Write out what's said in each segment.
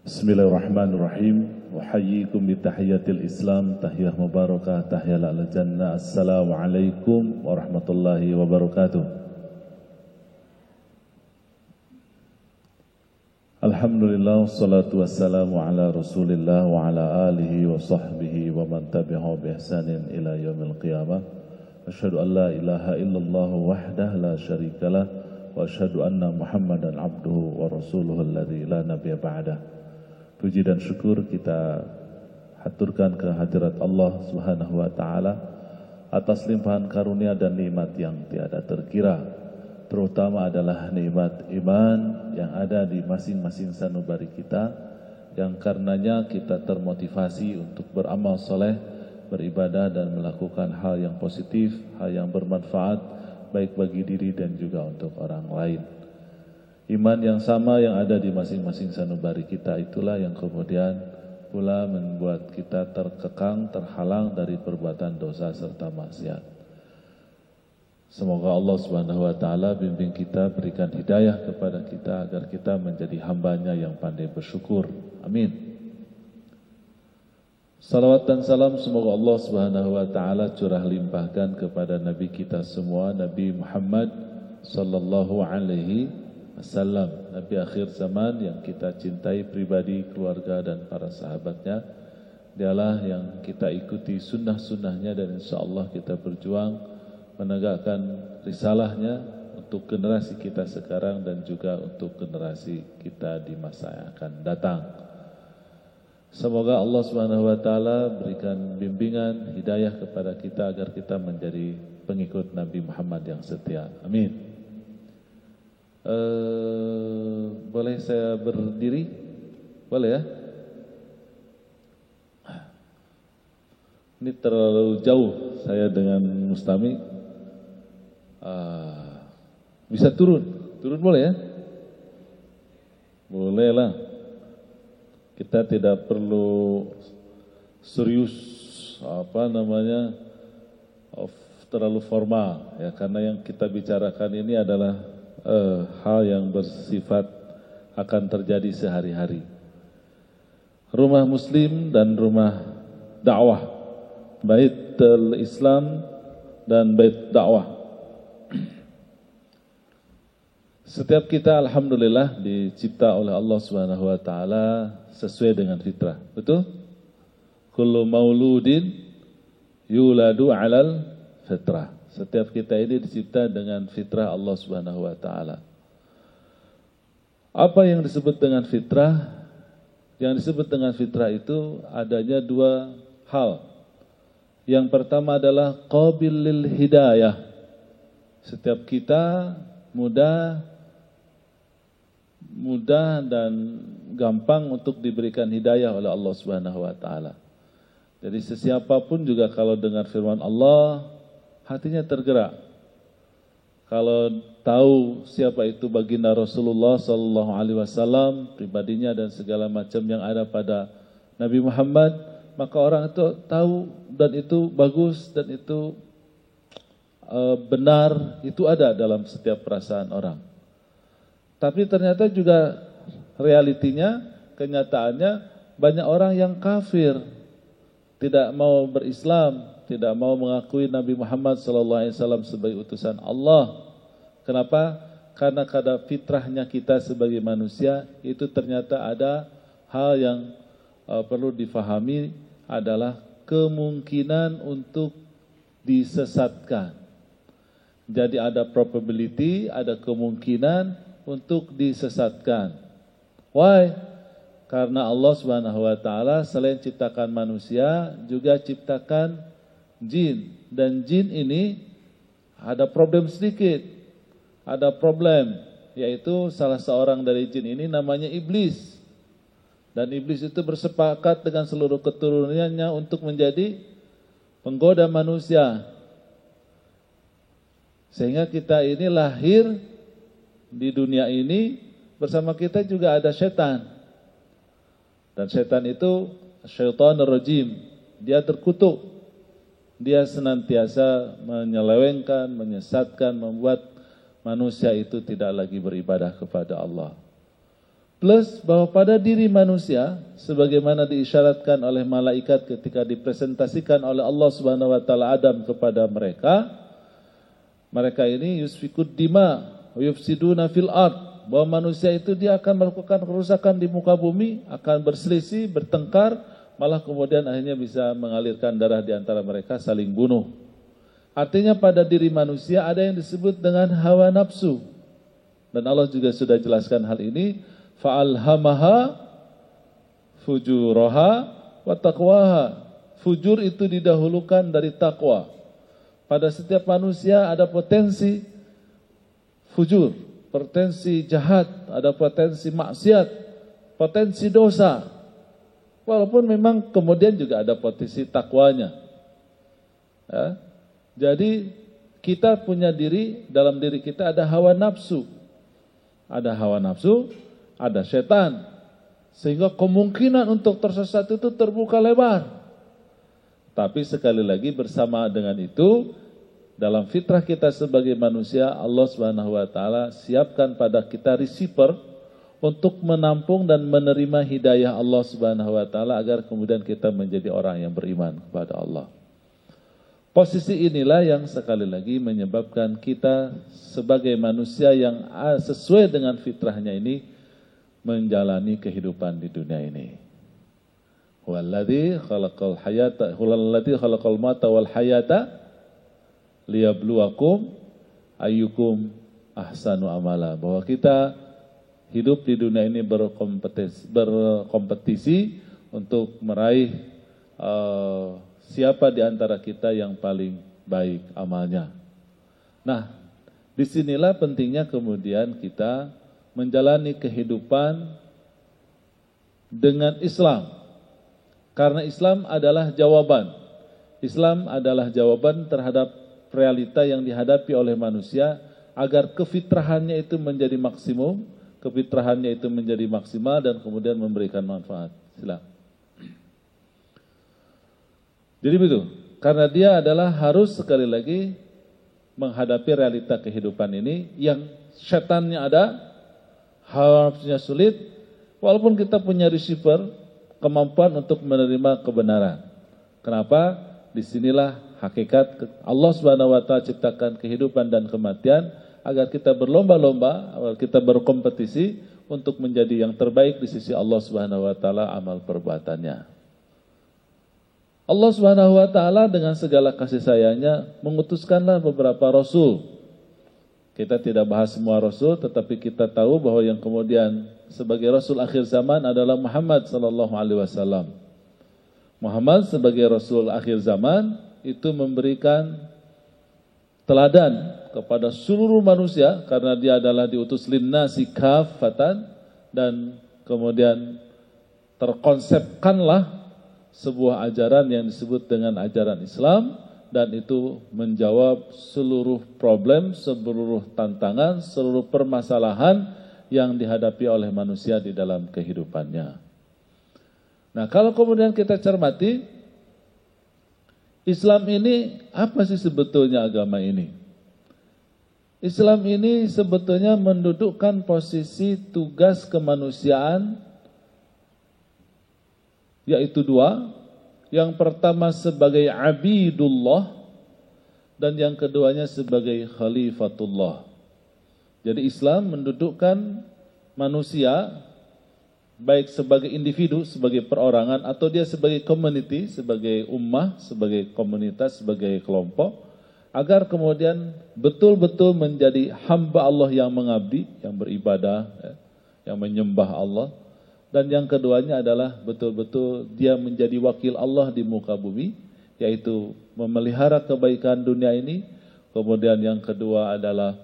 Bismillahirrahmanirrahim. Uhayyikum bitahiyatil Islam, tahiyah mubarakah, tahiyah al jannah. Assalamualaikum warahmatullahi wabarakatuh. Alhamdulillah, wassalatu wassalamu ala Rasulillah wa ala alihi wa sahbihi wa man tabi'ahu bi ihsanin ila yaumil qiyamah. Asyhadu an la ilaha illallah wahdahu la syarikalah wa asyhadu anna Muhammadan abduhu wa rasuluhu alladzi la nabiyya ba'dah. Puji dan syukur kita haturkan ke hadirat Allah Subhanahu wa taala atas limpahan karunia dan nikmat yang tiada terkira, terutama adalah nikmat iman yang ada di masing-masing sanubari kita, yang karenanya kita termotivasi untuk beramal soleh, beribadah dan melakukan hal yang positif, hal yang bermanfaat baik bagi diri dan juga untuk orang lain. Iman yang sama yang ada di masing-masing sanubari kita itulah yang kemudian pula membuat kita terkekang, terhalang dari perbuatan dosa serta maksiat. Semoga Allah Subhanahu wa taala bimbing kita, berikan hidayah kepada kita agar kita menjadi hambanya yang pandai bersyukur. Amin. Salawat dan salam semoga Allah Subhanahu wa taala curah limpahkan kepada Nabi kita semua, Nabi Muhammad sallallahu alaihi wasallam, Nabi akhir zaman yang kita cintai pribadi, keluarga dan para sahabatnya. Dialah yang kita ikuti sunnah-sunnahnya dan insyaAllah kita berjuang menegakkan risalahnya untuk generasi kita sekarang dan juga untuk generasi kita di masa yang akan datang. Semoga Allah Subhanahu wa taala berikan bimbingan, hidayah kepada kita agar kita menjadi pengikut Nabi Muhammad yang setia. Amin. Boleh saya berdiri? Boleh ya? Ini terlalu jauh saya dengan Mustami. Bisa turun? Turun boleh ya? Boleh lah. Kita tidak perlu serius terlalu formal ya, karena yang kita bicarakan ini adalah hal yang bersifat akan terjadi sehari-hari. Rumah Muslim dan rumah dakwah, Baitul Islam dan Bait dakwah. Setiap kita alhamdulillah dicipta oleh Allah Subhanahu wa taala sesuai dengan fitrah. Betul? Kullu mauludin yuladu 'alal fitrah. Setiap kita ini dicipta dengan fitrah Allah Subhanahu wa taala. Apa yang disebut dengan fitrah? Yang disebut dengan fitrah itu adanya dua hal. Yang pertama adalah qabil lil hidayah. Setiap kita mudah dan gampang untuk diberikan hidayah oleh Allah Subhanahu wa taala. Jadi sesiapapun juga kalau dengar firman Allah, hatinya tergerak. Kalau tahu siapa itu baginda Rasulullah sallallahu alaihi wasallam, pribadinya dan segala macam yang ada pada Nabi Muhammad, maka orang itu tahu dan itu bagus dan itu benar, itu ada dalam setiap perasaan orang. Tapi ternyata juga realitinya, kenyataannya banyak orang yang kafir, tidak mau berislam, tidak mau mengakui Nabi Muhammad SAW sebagai utusan Allah. Kenapa? Karena kada fitrahnya kita sebagai manusia itu ternyata ada hal yang perlu difahami, adalah kemungkinan untuk disesatkan. Jadi ada probability, ada kemungkinan untuk disesatkan. Why? Karena Allah Subhanahu wa taala selain ciptakan manusia juga ciptakan jin, dan jin ini ada problem sedikit, ada problem, yaitu salah seorang dari jin ini namanya iblis, dan iblis itu bersepakat dengan seluruh keturunannya untuk menjadi penggoda manusia, sehingga kita ini lahir di dunia ini bersama kita juga ada setan, dan setan itu syaitanur rajim, dia terkutuk. Dia senantiasa menyelewengkan, menyesatkan, membuat manusia itu tidak lagi beribadah kepada Allah. plus bahwa pada diri manusia sebagaimana diisyaratkan oleh malaikat ketika dipresentasikan oleh Allah Subhanahu wa taala Adam kepada mereka ini yusfikud dima wa yufsiduna fil ard, bahwa manusia itu dia akan melakukan kerusakan di muka bumi, akan berselisih, bertengkar, malah kemudian akhirnya bisa mengalirkan darah di antara mereka, saling bunuh. Artinya pada diri manusia ada yang disebut dengan hawa nafsu. Dan Allah juga sudah jelaskan hal ini, fa'alhamaha fujuraha wa taqwaha. Fujur itu didahulukan dari takwa. Pada setiap manusia ada potensi fujur, potensi jahat, ada potensi maksiat, potensi dosa. Walaupun memang kemudian juga ada potensi takwanya. Ya. Jadi kita punya diri, dalam diri kita ada hawa nafsu. Ada hawa nafsu, ada setan. Sehingga kemungkinan untuk tersesat itu terbuka lebar. Tapi sekali lagi bersama dengan itu, dalam fitrah kita sebagai manusia, Allah Subhanahu wa taala siapkan pada kita receiver untuk menampung dan menerima hidayah Allah Subhanahu wa taala agar kemudian kita menjadi orang yang beriman kepada Allah. Posisi inilah yang sekali lagi menyebabkan kita sebagai manusia yang sesuai dengan fitrahnya ini menjalani kehidupan di dunia ini. Huwallazi khalaqal hayata, huwallazi khalaqal mauta wal hayata liyabluwakum ayyukum ahsanu amala. Bahwa kita hidup di dunia ini berkompetisi untuk meraih siapa di antara kita yang paling baik amalnya. Nah, disinilah pentingnya kemudian kita menjalani kehidupan dengan Islam. Karena Islam adalah jawaban. Islam adalah jawaban terhadap realita yang dihadapi oleh manusia agar kefitrahannya itu menjadi maksimum, kefitrahannya itu menjadi maksimal dan kemudian memberikan manfaat. Silakan. Jadi begitu, karena dia adalah harus sekali lagi menghadapi realita kehidupan ini yang setannya ada, harusnya sulit, walaupun kita punya receiver, kemampuan untuk menerima kebenaran. Kenapa? Disinilah hakikat Allah Subhanahu wa taala ciptakan kehidupan dan kematian agar kita berlomba-lomba, agar kita berkompetisi untuk menjadi yang terbaik di sisi Allah Subhanahu wa taala amal perbuatannya. Allah Subhanahu wa taala dengan segala kasih sayangnya mengutuskanlah beberapa rasul. Kita tidak bahas semua rasul, tetapi kita tahu bahwa yang kemudian sebagai rasul akhir zaman adalah Muhammad sallallahu alaihi wasallam. Muhammad sebagai rasul akhir zaman itu memberikan teladan kepada seluruh manusia karena dia adalah diutus linnasi kaffatan, dan kemudian terkonsepkanlah sebuah ajaran yang disebut dengan ajaran Islam, dan itu menjawab seluruh problem, seluruh tantangan, seluruh permasalahan yang dihadapi oleh manusia di dalam kehidupannya. Nah, kalau kemudian kita cermati, Islam ini apa sih sebetulnya agama ini? Islam ini sebetulnya mendudukkan posisi tugas kemanusiaan yaitu dua. Yang pertama sebagai abidullah dan yang keduanya sebagai khalifatullah. Jadi Islam mendudukkan manusia baik sebagai individu, sebagai perorangan, atau dia sebagai community, sebagai ummah, sebagai komunitas, sebagai kelompok, agar kemudian betul-betul menjadi hamba Allah yang mengabdi, yang beribadah, yang menyembah Allah. Dan yang keduanya adalah betul-betul dia menjadi wakil Allah di muka bumi, yaitu memelihara kebaikan dunia ini. Kemudian yang kedua adalah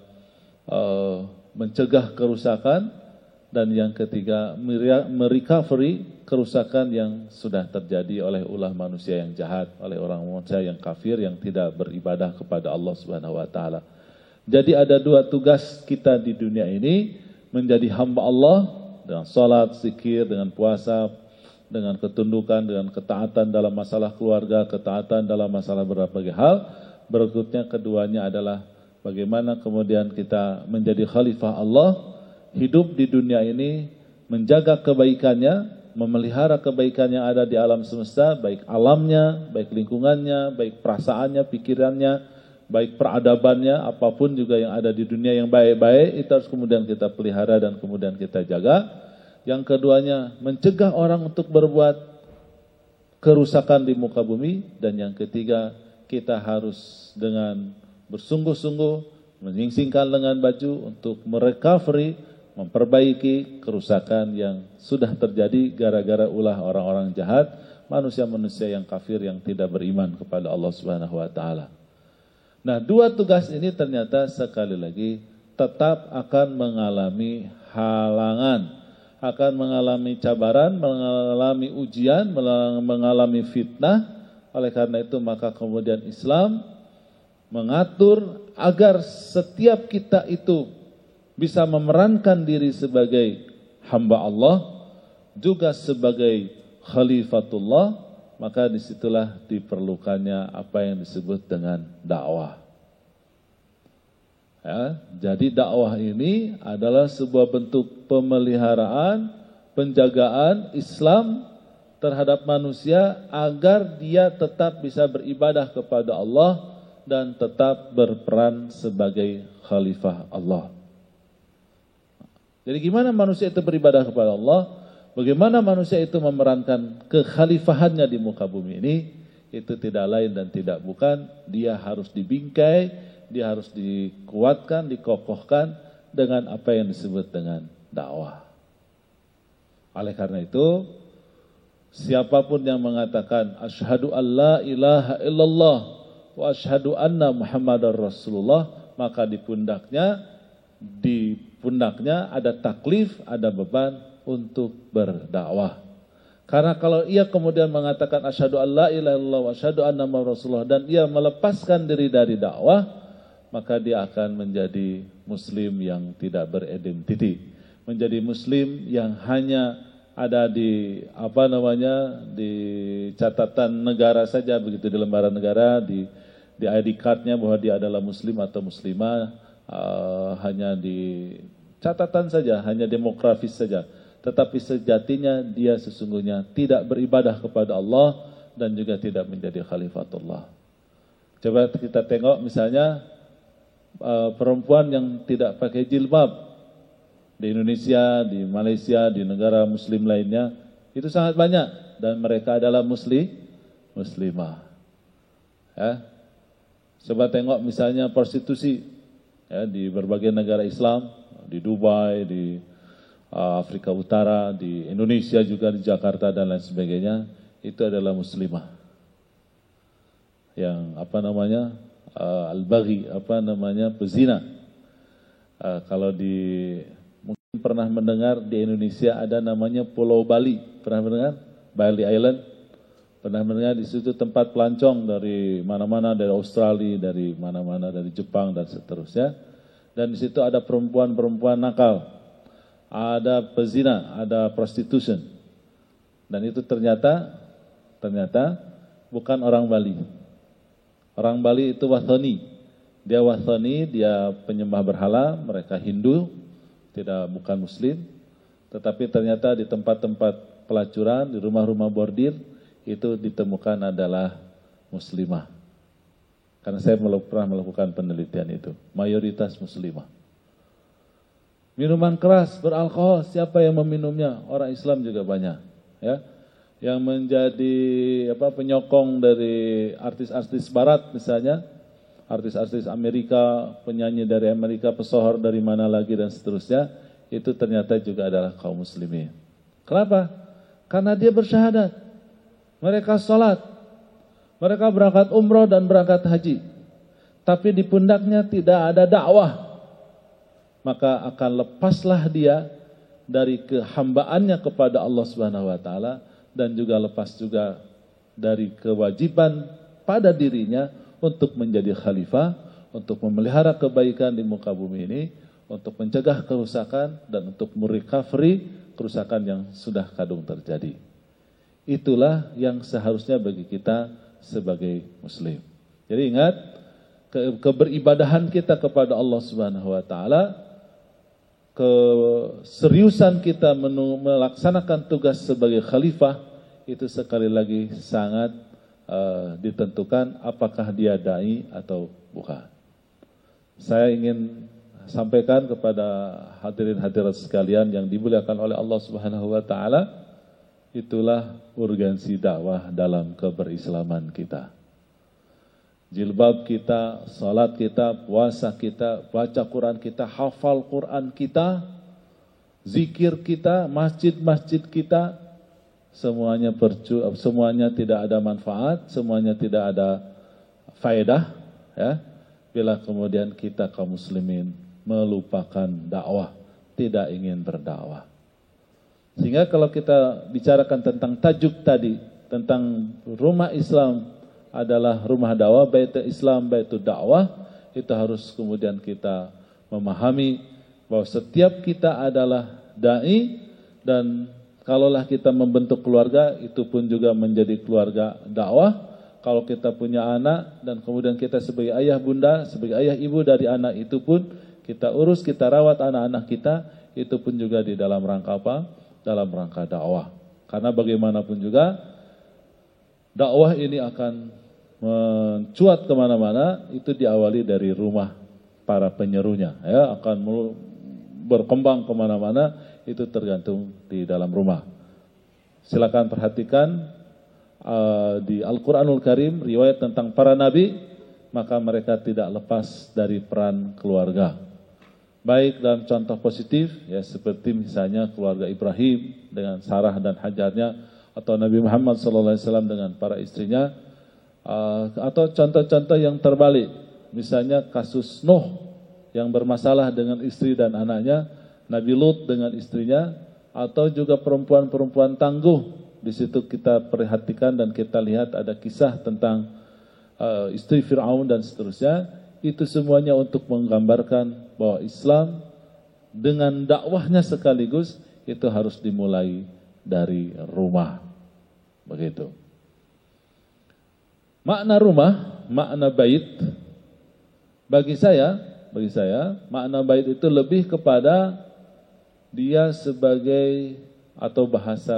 mencegah kerusakan. Dan yang ketiga merecovery kerusakan yang sudah terjadi oleh ulah manusia yang jahat, oleh orang manusia yang kafir, yang tidak beribadah kepada Allah Subhanahu wa taala. Jadi ada dua tugas kita di dunia ini, menjadi hamba Allah dengan salat, zikir, dengan puasa, dengan ketundukan, dengan ketaatan dalam masalah keluarga, ketaatan dalam masalah berbagai hal. Berikutnya keduanya adalah bagaimana kemudian kita menjadi khalifah Allah, hidup di dunia ini menjaga kebaikannya, memelihara kebaikan yang ada di alam semesta, baik alamnya, baik lingkungannya, baik perasaannya, pikirannya, baik peradabannya, apapun juga yang ada di dunia yang baik-baik, itu harus kemudian kita pelihara dan kemudian kita jaga. Yang keduanya, mencegah orang untuk berbuat kerusakan di muka bumi. Dan yang ketiga, kita harus dengan bersungguh-sungguh menyingsingkan lengan baju untuk merecovery, memperbaiki kerusakan yang sudah terjadi gara-gara ulah orang-orang jahat, manusia-manusia yang kafir yang tidak beriman kepada Allah Subhanahu wa taala. Nah, dua tugas ini ternyata sekali lagi tetap akan mengalami halangan, akan mengalami cabaran, mengalami ujian, mengalami fitnah. Oleh karena itu maka kemudian Islam mengatur agar setiap kita itu bisa memerankan diri sebagai hamba Allah, juga sebagai khalifatullah, maka disitulah diperlukannya apa yang disebut dengan dakwah. Ya, jadi dakwah ini adalah sebuah bentuk pemeliharaan, penjagaan Islam terhadap manusia agar dia tetap bisa beribadah kepada Allah dan tetap berperan sebagai khalifah Allah. Jadi gimana manusia itu beribadah kepada Allah? Bagaimana manusia itu memerankan kekhalifahannya di muka bumi ini? Itu tidak lain dan tidak bukan, dia harus dibingkai, dia harus dikuatkan, dikokohkan dengan apa yang disebut dengan dakwah. Oleh karena itu, siapapun yang mengatakan asyhadu alla ilaha illallah wa asyhadu anna Muhammadar Rasulullah, maka di pundaknya ada taklif, ada beban untuk berdakwah. Karena kalau ia kemudian mengatakan asyhadu alla ilaha illallah wa asyhadu anna Muhammadar Rasulullah dan ia melepaskan diri dari dakwah, maka dia akan menjadi muslim yang tidak beridentiti, menjadi muslim yang hanya ada di di catatan negara saja, begitu, di lembaran negara, di ID card-nya bahwa dia adalah muslim atau muslimah. Hanya di catatan saja, hanya demografis saja. Tetapi sejatinya dia sesungguhnya tidak beribadah kepada Allah dan juga tidak menjadi khalifatullah. Coba kita tengok misalnya perempuan yang tidak pakai jilbab di Indonesia, di Malaysia, di negara muslim lainnya, itu sangat banyak dan mereka adalah muslimah. Ya. Coba tengok misalnya prostitusi. Ya, di berbagai negara Islam, di Dubai, di Afrika Utara, di Indonesia juga, di Jakarta dan lain sebagainya, itu adalah muslimah. Yang al-baghi, pezina. Kalau mungkin pernah mendengar di Indonesia ada namanya Pulau Bali, pernah mendengar? Bali Island. Pernah mendengar di situ tempat pelancong dari mana-mana, dari Australia, dari mana-mana, dari Jepang dan seterusnya. Dan di situ ada perempuan-perempuan nakal, ada pezina, ada prostitution. Dan itu ternyata bukan orang Bali. Orang Bali itu wathani. Dia wathani, dia penyembah berhala, mereka Hindu, bukan Muslim. Tetapi ternyata di tempat-tempat pelacuran, di rumah-rumah bordir, itu ditemukan adalah muslimah. Karena saya pernah melakukan penelitian itu, mayoritas muslimah. Minuman keras, beralkohol, siapa yang meminumnya? Orang Islam juga banyak, ya. Yang menjadi penyokong dari artis-artis barat misalnya, artis-artis Amerika, penyanyi dari Amerika, pesohor dari mana lagi dan seterusnya, itu ternyata juga adalah kaum muslimin. Kenapa? Karena dia bersyahadat. Mereka sholat, mereka berangkat umroh dan berangkat haji, tapi di pundaknya tidak ada dakwah, maka akan lepaslah dia dari kehambaannya kepada Allah Subhanahu wa taala dan juga lepas juga dari kewajiban pada dirinya untuk menjadi khalifah, untuk memelihara kebaikan di muka bumi ini, untuk mencegah kerusakan dan untuk merecovery kerusakan yang sudah kadung terjadi. Itulah yang seharusnya bagi kita sebagai muslim. Jadi ingat, keberibadahan kita kepada Allah Subhanahu wa taala, keseriusan kita melaksanakan tugas sebagai khalifah itu sekali lagi sangat ditentukan apakah dia dai atau bukan. Saya ingin sampaikan kepada hadirin hadirat sekalian yang dimuliakan oleh Allah Subhanahu wa taala, itulah urgensi dakwah dalam keberislaman kita. Jilbab kita, salat kita, puasa kita, baca Quran kita, hafal Quran kita, zikir kita, masjid-masjid kita, semuanya tidak ada manfaat, semuanya tidak ada faedah, ya. Bila kemudian kita kaum muslimin melupakan dakwah, tidak ingin berdakwah. Sehingga kalau kita bicarakan tentang tajuk tadi, tentang rumah Islam adalah rumah dakwah, Baitul Islam, Baitul Dakwah, itu harus kemudian kita memahami bahwa setiap kita adalah dai, dan kalaulah kita membentuk keluarga, itu pun juga menjadi keluarga dakwah. Kalau kita punya anak dan kemudian kita sebagai ayah bunda, sebagai ayah ibu dari anak itu pun kita urus, kita rawat anak-anak kita, itu pun juga di dalam rangka apa? Dalam rangka dakwah. Karena bagaimanapun juga dakwah ini akan mencuat kemana-mana, itu diawali dari rumah para penyerunya, ya, akan berkembang kemana-mana, itu tergantung di dalam rumah. Silakan perhatikan di Al-Quranul Karim, riwayat tentang para nabi, maka mereka tidak lepas dari peran keluarga. Baik dalam contoh positif, ya, seperti misalnya keluarga Ibrahim dengan Sarah dan Hajarnya, atau Nabi Muhammad SAW dengan para istrinya, atau contoh-contoh yang terbalik, misalnya kasus Nuh yang bermasalah dengan istri dan anaknya, Nabi Lut dengan istrinya, atau juga perempuan-perempuan tangguh. Di situ kita perhatikan dan kita lihat ada kisah tentang istri Fir'aun dan seterusnya. Itu semuanya untuk menggambarkan bahwa Islam dengan dakwahnya sekaligus itu harus dimulai dari rumah. Begitu. Makna rumah, makna bait, bagi saya makna bait itu lebih kepada dia sebagai, atau bahasa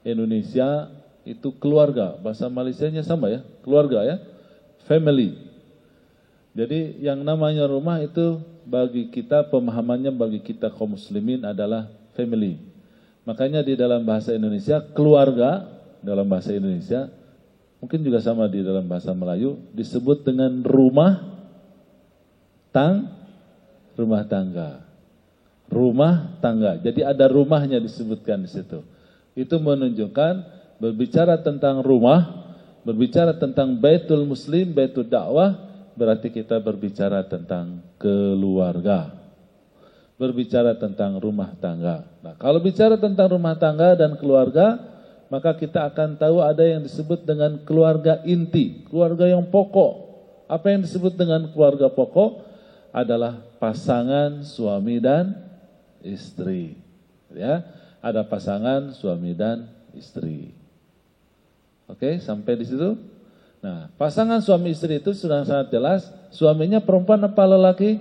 Indonesia itu keluarga, bahasa Malaysianya sama ya, keluarga ya, family. Jadi yang namanya rumah itu bagi kita, pemahamannya bagi kita kaum muslimin adalah family. Makanya di dalam bahasa Indonesia keluarga, dalam bahasa Indonesia mungkin juga sama di dalam bahasa Melayu, disebut dengan rumah tangga. Rumah tangga. Jadi ada rumahnya disebutkan di situ. Itu menunjukkan berbicara tentang rumah, berbicara tentang Baitul Muslim, Baitul Dakwah, berarti kita berbicara tentang keluarga. Berbicara tentang rumah tangga. Nah, kalau bicara tentang rumah tangga dan keluarga, maka kita akan tahu ada yang disebut dengan keluarga inti, keluarga yang pokok. Apa yang disebut dengan keluarga pokok? Adalah pasangan suami dan istri. Ya, ada pasangan suami dan istri. Oke, sampai di situ. Nah, pasangan suami istri itu sudah sangat jelas. Suaminya perempuan apa lelaki?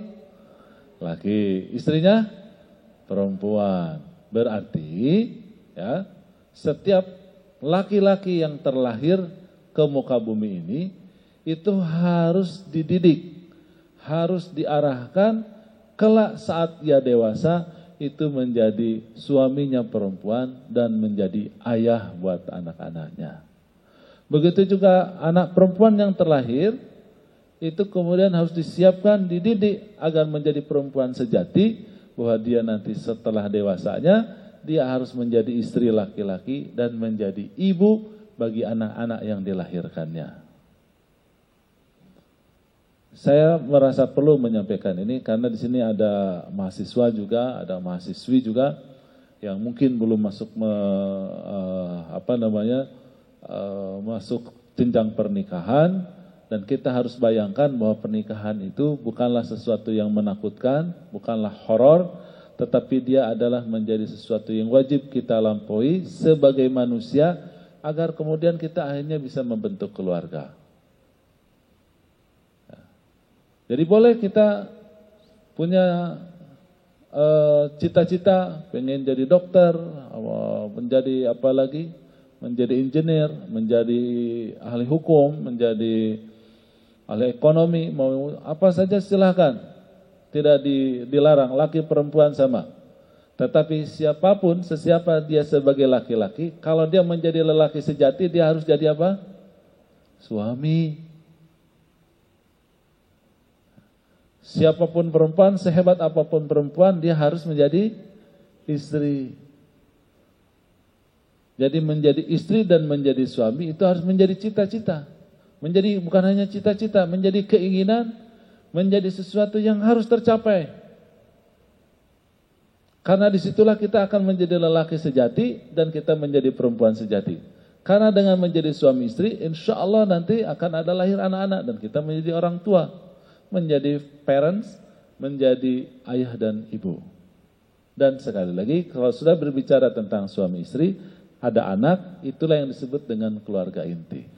Laki. Istrinya perempuan. Berarti, ya, setiap laki-laki yang terlahir ke muka bumi ini itu harus dididik, harus diarahkan kelak saat ia dewasa itu menjadi suaminya perempuan dan menjadi ayah buat anak-anaknya. Begitu juga anak perempuan yang terlahir itu kemudian harus disiapkan, dididik agar menjadi perempuan sejati, bahwa dia nanti setelah dewasanya dia harus menjadi istri laki-laki dan menjadi ibu bagi anak-anak yang dilahirkannya. Saya merasa perlu menyampaikan ini karena di sini ada mahasiswa juga, ada mahasiswi juga yang mungkin belum masuk masuk jenjang pernikahan, dan kita harus bayangkan bahwa pernikahan itu bukanlah sesuatu yang menakutkan, bukanlah horor, tetapi dia adalah menjadi sesuatu yang wajib kita lampaui sebagai manusia agar kemudian kita akhirnya bisa membentuk keluarga. Jadi boleh kita punya cita-cita pengen jadi dokter, menjadi apa lagi, menjadi engineer, menjadi ahli hukum, menjadi ahli ekonomi, mau apa saja silahkan, tidak dilarang, laki perempuan sama. Tetapi siapapun, sesiapa dia sebagai laki-laki, kalau dia menjadi lelaki sejati, dia harus jadi apa? Suami. Siapapun perempuan, sehebat apapun perempuan, dia harus menjadi istri. Jadi menjadi istri dan menjadi suami itu harus menjadi cita-cita. Menjadi bukan hanya cita-cita, menjadi keinginan, menjadi sesuatu yang harus tercapai. Karena disitulah kita akan menjadi lelaki sejati dan kita menjadi perempuan sejati. Karena dengan menjadi suami istri, insya Allah nanti akan ada lahir anak-anak dan kita menjadi orang tua, menjadi parents, menjadi ayah dan ibu. Dan sekali lagi, kalau sudah berbicara tentang suami istri, ada anak, itulah yang disebut dengan keluarga inti.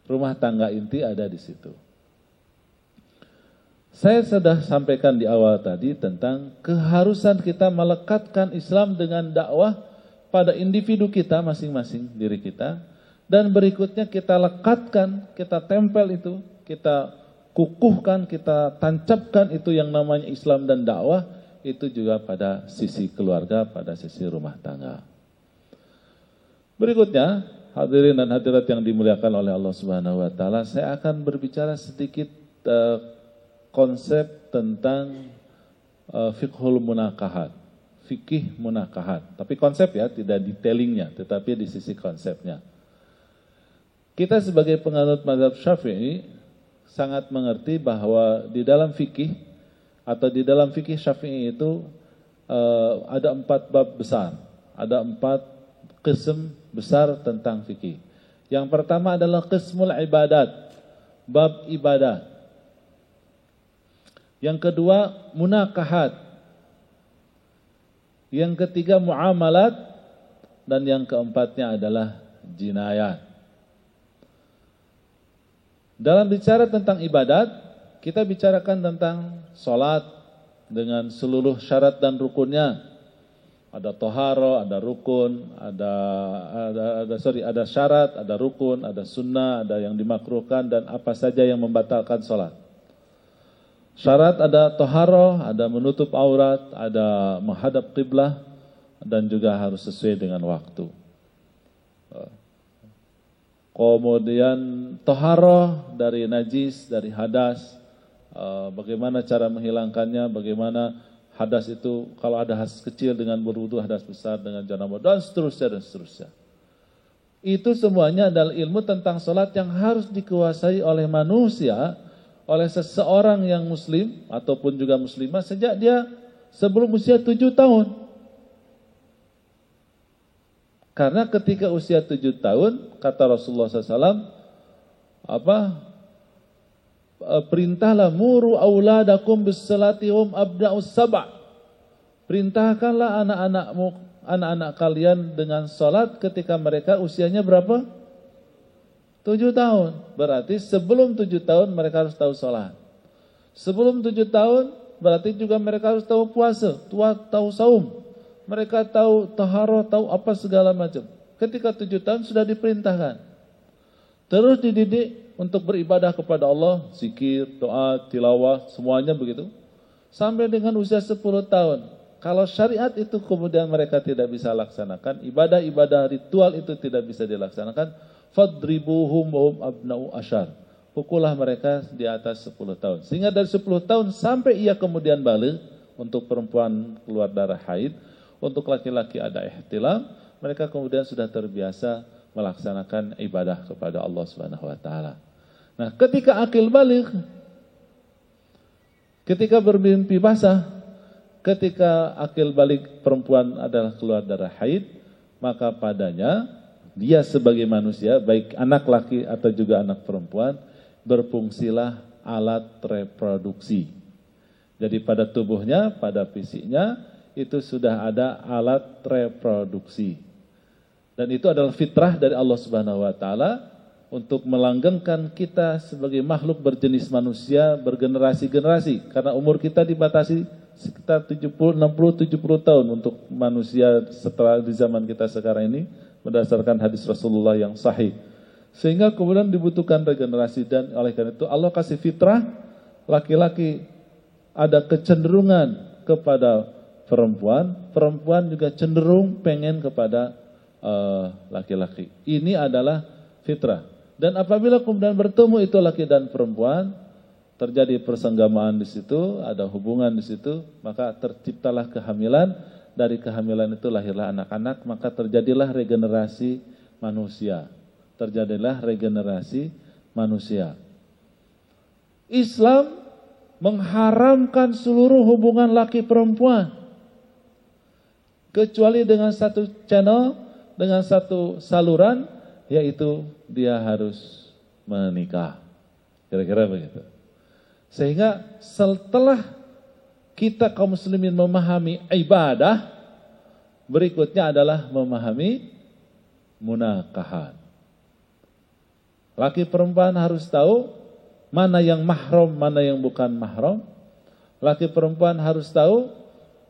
Rumah tangga inti ada di situ. Saya sudah sampaikan di awal tadi tentang keharusan kita melekatkan Islam dengan dakwah pada individu kita masing-masing diri kita. Dan berikutnya kita lekatkan, kita tempel itu, kita kukuhkan, kita tancapkan itu yang namanya Islam dan dakwah, itu juga pada sisi keluarga, pada sisi rumah tangga. Berikutnya, hadirin dan hadirat yang dimuliakan oleh Allah Subhanahu wa taala, saya akan berbicara sedikit konsep tentang fiqhul munakahat, fikih munakahat. Tapi konsep ya, tidak detailingnya, tetapi di sisi konsepnya. Kita sebagai penganut mazhab Syafi'i sangat mengerti bahwa di dalam fikih atau di dalam fikih Syafi'i itu ada 4 bab besar, ada 4 qism besar tentang fikih. Yang pertama adalah qismul ibadat, bab ibadah. Yang kedua munakahat. Yang ketiga muamalat. Dan yang keempatnya adalah jinayat. Dalam bicara tentang ibadat, kita bicarakan tentang sholat dengan seluruh syarat dan rukunnya. Ada toharo, ada rukun, ada syarat, ada rukun, ada sunnah, ada yang dimakruhkan dan apa saja yang membatalkan sholat. Syarat ada toharo, ada menutup aurat, ada menghadap qiblah, dan juga harus sesuai dengan waktu. Kemudian toharo dari najis, dari hadas, bagaimana cara menghilangkannya, bagaimana hadas itu, kalau ada hadas kecil dengan berwudu, hadas besar dengan janabah, dan seterusnya, dan seterusnya. Itu semuanya adalah ilmu tentang sholat yang harus dikuasai oleh manusia, oleh seseorang yang muslim ataupun juga muslimah sejak dia sebelum usia 7 tahun. Karena ketika usia 7 tahun, kata Rasulullah SAW, perintahlah muru auladakum bis-salati hum abna'us sab'. Perintahkanlah anak-anak kalian dengan salat ketika mereka usianya berapa? 7 tahun, berarti sebelum 7 tahun mereka harus tahu sholat. Sebelum 7 tahun berarti juga mereka harus tahu puasa, tahu saum. Mereka tahu taharah, tahu apa segala macam. Ketika 7 tahun sudah diperintahkan. Terus dididik untuk beribadah kepada Allah, zikir, doa, tilawah, semuanya begitu. Sampai dengan usia 10 tahun. Kalau syariat itu kemudian mereka tidak bisa laksanakan, ibadah-ibadah ritual itu tidak bisa dilaksanakan, fadribuhum wahum abna'u asyar. Pukullah mereka di atas 10 tahun. Sehingga dari 10 tahun sampai ia kemudian balik, untuk perempuan keluar darah haid, untuk laki-laki ada ihtilam, mereka kemudian sudah terbiasa melaksanakan ibadah kepada Allah Subhanahu wa taala. Nah, ketika akil balik, ketika bermimpi basah, ketika akil balik perempuan adalah keluar darah haid, maka padanya dia sebagai manusia, baik anak laki atau juga anak perempuan, berfungsilah alat reproduksi. Jadi pada tubuhnya, pada fisiknya, itu sudah ada alat reproduksi. Dan itu adalah fitrah dari Allah Subhanahu wa taala untuk melanggengkan kita sebagai makhluk berjenis manusia bergenerasi-generasi. Karena umur kita dibatasi sekitar 70, 60, 70 tahun untuk manusia setelah di zaman kita sekarang ini berdasarkan hadis Rasulullah yang sahih. Sehingga kemudian dibutuhkan regenerasi dan oleh karena itu Allah kasih fitrah laki-laki ada kecenderungan kepada perempuan, perempuan juga cenderung pengen kepada laki-laki. Ini adalah fitrah. Dan apabila kemudian bertemu itu laki dan perempuan, terjadi persenggamaan di situ, ada hubungan di situ, maka terciptalah kehamilan. Dari kehamilan itu lahirlah anak-anak, maka terjadilah regenerasi manusia. Terjadilah regenerasi manusia. Islam mengharamkan seluruh hubungan laki perempuan, kecuali dengan satu channel, dengan satu saluran, yaitu dia harus menikah. Kira-kira begitu. Sehingga setelah kita kaum muslimin memahami ibadah, berikutnya adalah memahami munakahat. Laki perempuan harus tahu mana yang mahram, mana yang bukan mahram. Laki perempuan harus tahu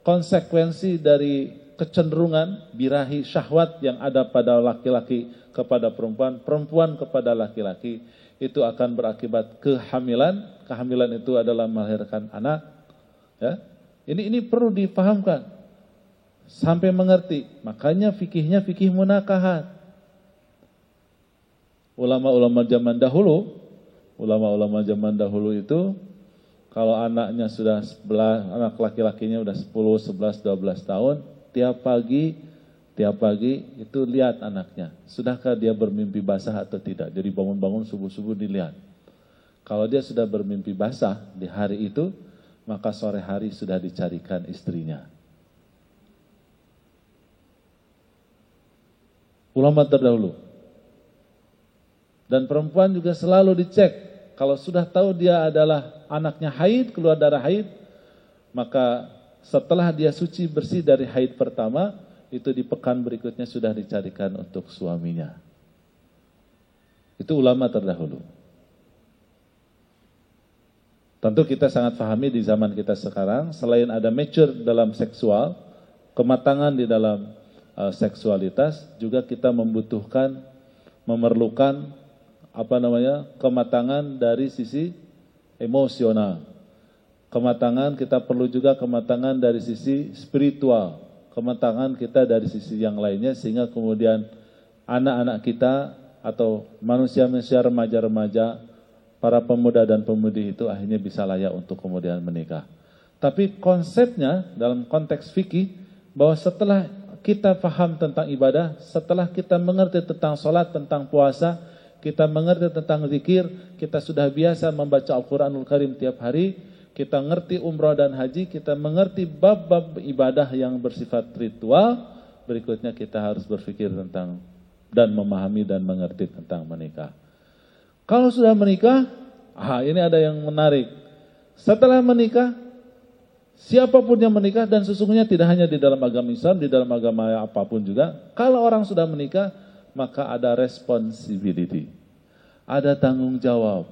konsekuensi dari kecenderungan birahi syahwat yang ada pada laki-laki kepada perempuan, perempuan kepada laki-laki, itu akan berakibat kehamilan. Kehamilan itu adalah melahirkan anak. Ya, ini perlu dipahamkan sampai mengerti. Makanya fikihnya fikih munakahat. Ulama-ulama zaman dahulu itu kalau anaknya sudah 11, anak laki-lakinya sudah 10, 11, 12 tahun, tiap pagi itu lihat anaknya. Sudahkah dia bermimpi basah atau tidak? Jadi bangun-bangun subuh-subuh dilihat. Kalau dia sudah bermimpi basah di hari itu, maka sore hari sudah dicarikan istrinya. Ulama terdahulu. Dan perempuan juga selalu dicek. Kalau sudah tahu dia adalah anaknya haid, keluar darah haid, maka setelah dia suci bersih dari haid pertama, itu di pekan berikutnya sudah dicarikan untuk suaminya. Itu ulama terdahulu. Tentu kita sangat pahami di zaman kita sekarang, selain ada mature dalam seksual, kematangan di dalam seksualitas, juga kita memerlukan kematangan dari sisi emosional. Kematangan kita perlu juga kematangan dari sisi spiritual. Kematangan kita dari sisi yang lainnya, sehingga kemudian anak-anak kita atau manusia-manusia remaja-remaja, para pemuda dan pemudi itu akhirnya bisa layak untuk kemudian menikah. Tapi konsepnya dalam konteks fikih, bahwa setelah kita paham tentang ibadah, setelah kita mengerti tentang sholat, tentang puasa, kita mengerti tentang zikir, kita sudah biasa membaca Al-Quranul Karim tiap hari, kita ngerti umrah dan haji, kita mengerti bab-bab ibadah yang bersifat ritual, berikutnya kita harus berpikir tentang dan memahami dan mengerti tentang menikah. Kalau sudah menikah, ini ada yang menarik. Setelah menikah, siapapun yang menikah, dan sesungguhnya tidak hanya di dalam agama Islam, di dalam agama apapun juga, kalau orang sudah menikah, maka ada responsibility, ada tanggung jawab.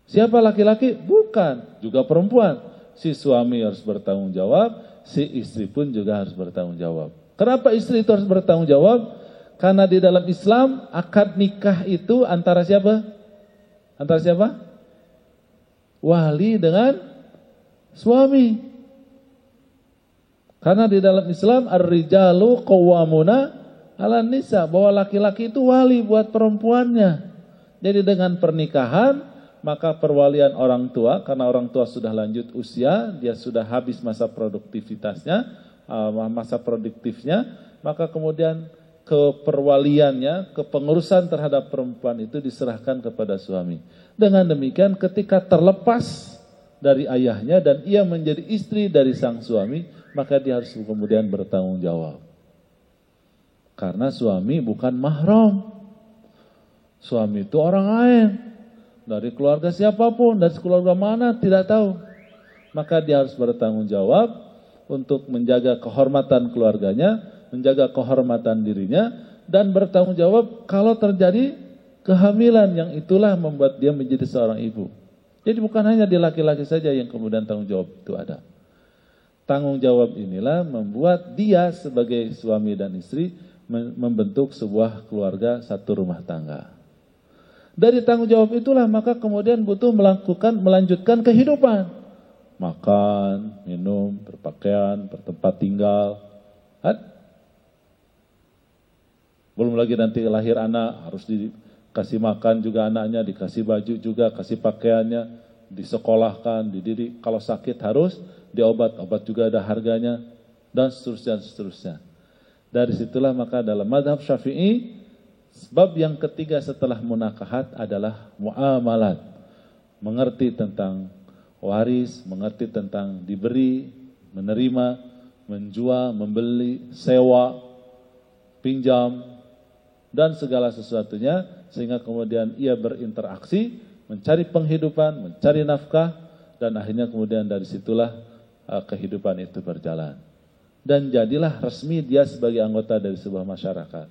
Siapa laki-laki? Bukan, juga perempuan. Si suami harus bertanggung jawab, si istri pun juga harus bertanggung jawab. Kenapa istri itu harus bertanggung jawab? Karena di dalam Islam, akad nikah itu antara siapa? Antara siapa? Wali dengan suami. Karena di dalam Islam, ar-rijalu qawwamuna 'alan nisa, bahwa laki-laki itu wali buat perempuannya. Jadi dengan pernikahan, maka perwalian orang tua, karena orang tua sudah lanjut usia, dia sudah habis masa produktifnya, maka kemudian keperwaliannya, kepengurusan terhadap perempuan itu diserahkan kepada suami. Dengan demikian ketika terlepas dari ayahnya dan ia menjadi istri dari sang suami, maka dia harus kemudian bertanggung jawab. Karena suami bukan mahram. Suami itu orang lain. Dari keluarga siapapun, dari keluarga mana, tidak tahu. Maka dia harus bertanggung jawab untuk menjaga kehormatan keluarganya, menjaga kehormatan dirinya, dan bertanggung jawab kalau terjadi kehamilan yang itulah membuat dia menjadi seorang ibu. Jadi bukan hanya di laki-laki saja yang kemudian tanggung jawab itu ada. Tanggung jawab inilah membuat dia sebagai suami dan istri membentuk sebuah keluarga, satu rumah tangga. Dari tanggung jawab itulah maka kemudian butuh melanjutkan kehidupan. Makan, minum, berpakaian, bertempat tinggal. Belum lagi nanti lahir anak, harus dikasih makan juga anaknya, dikasih baju juga, kasih pakaiannya, disekolahkan, dididik. Kalau sakit harus diobat, obat juga ada harganya, dan seterusnya. Dari situlah maka dalam mazhab Syafi'i, sebab yang ketiga setelah munakahat adalah muamalat. Mengerti tentang waris, mengerti tentang diberi, menerima, menjual, membeli, sewa, pinjam, dan segala sesuatunya, sehingga kemudian ia berinteraksi, mencari penghidupan, mencari nafkah, dan akhirnya kemudian dari situlah kehidupan itu berjalan. Dan jadilah resmi dia sebagai anggota dari sebuah masyarakat.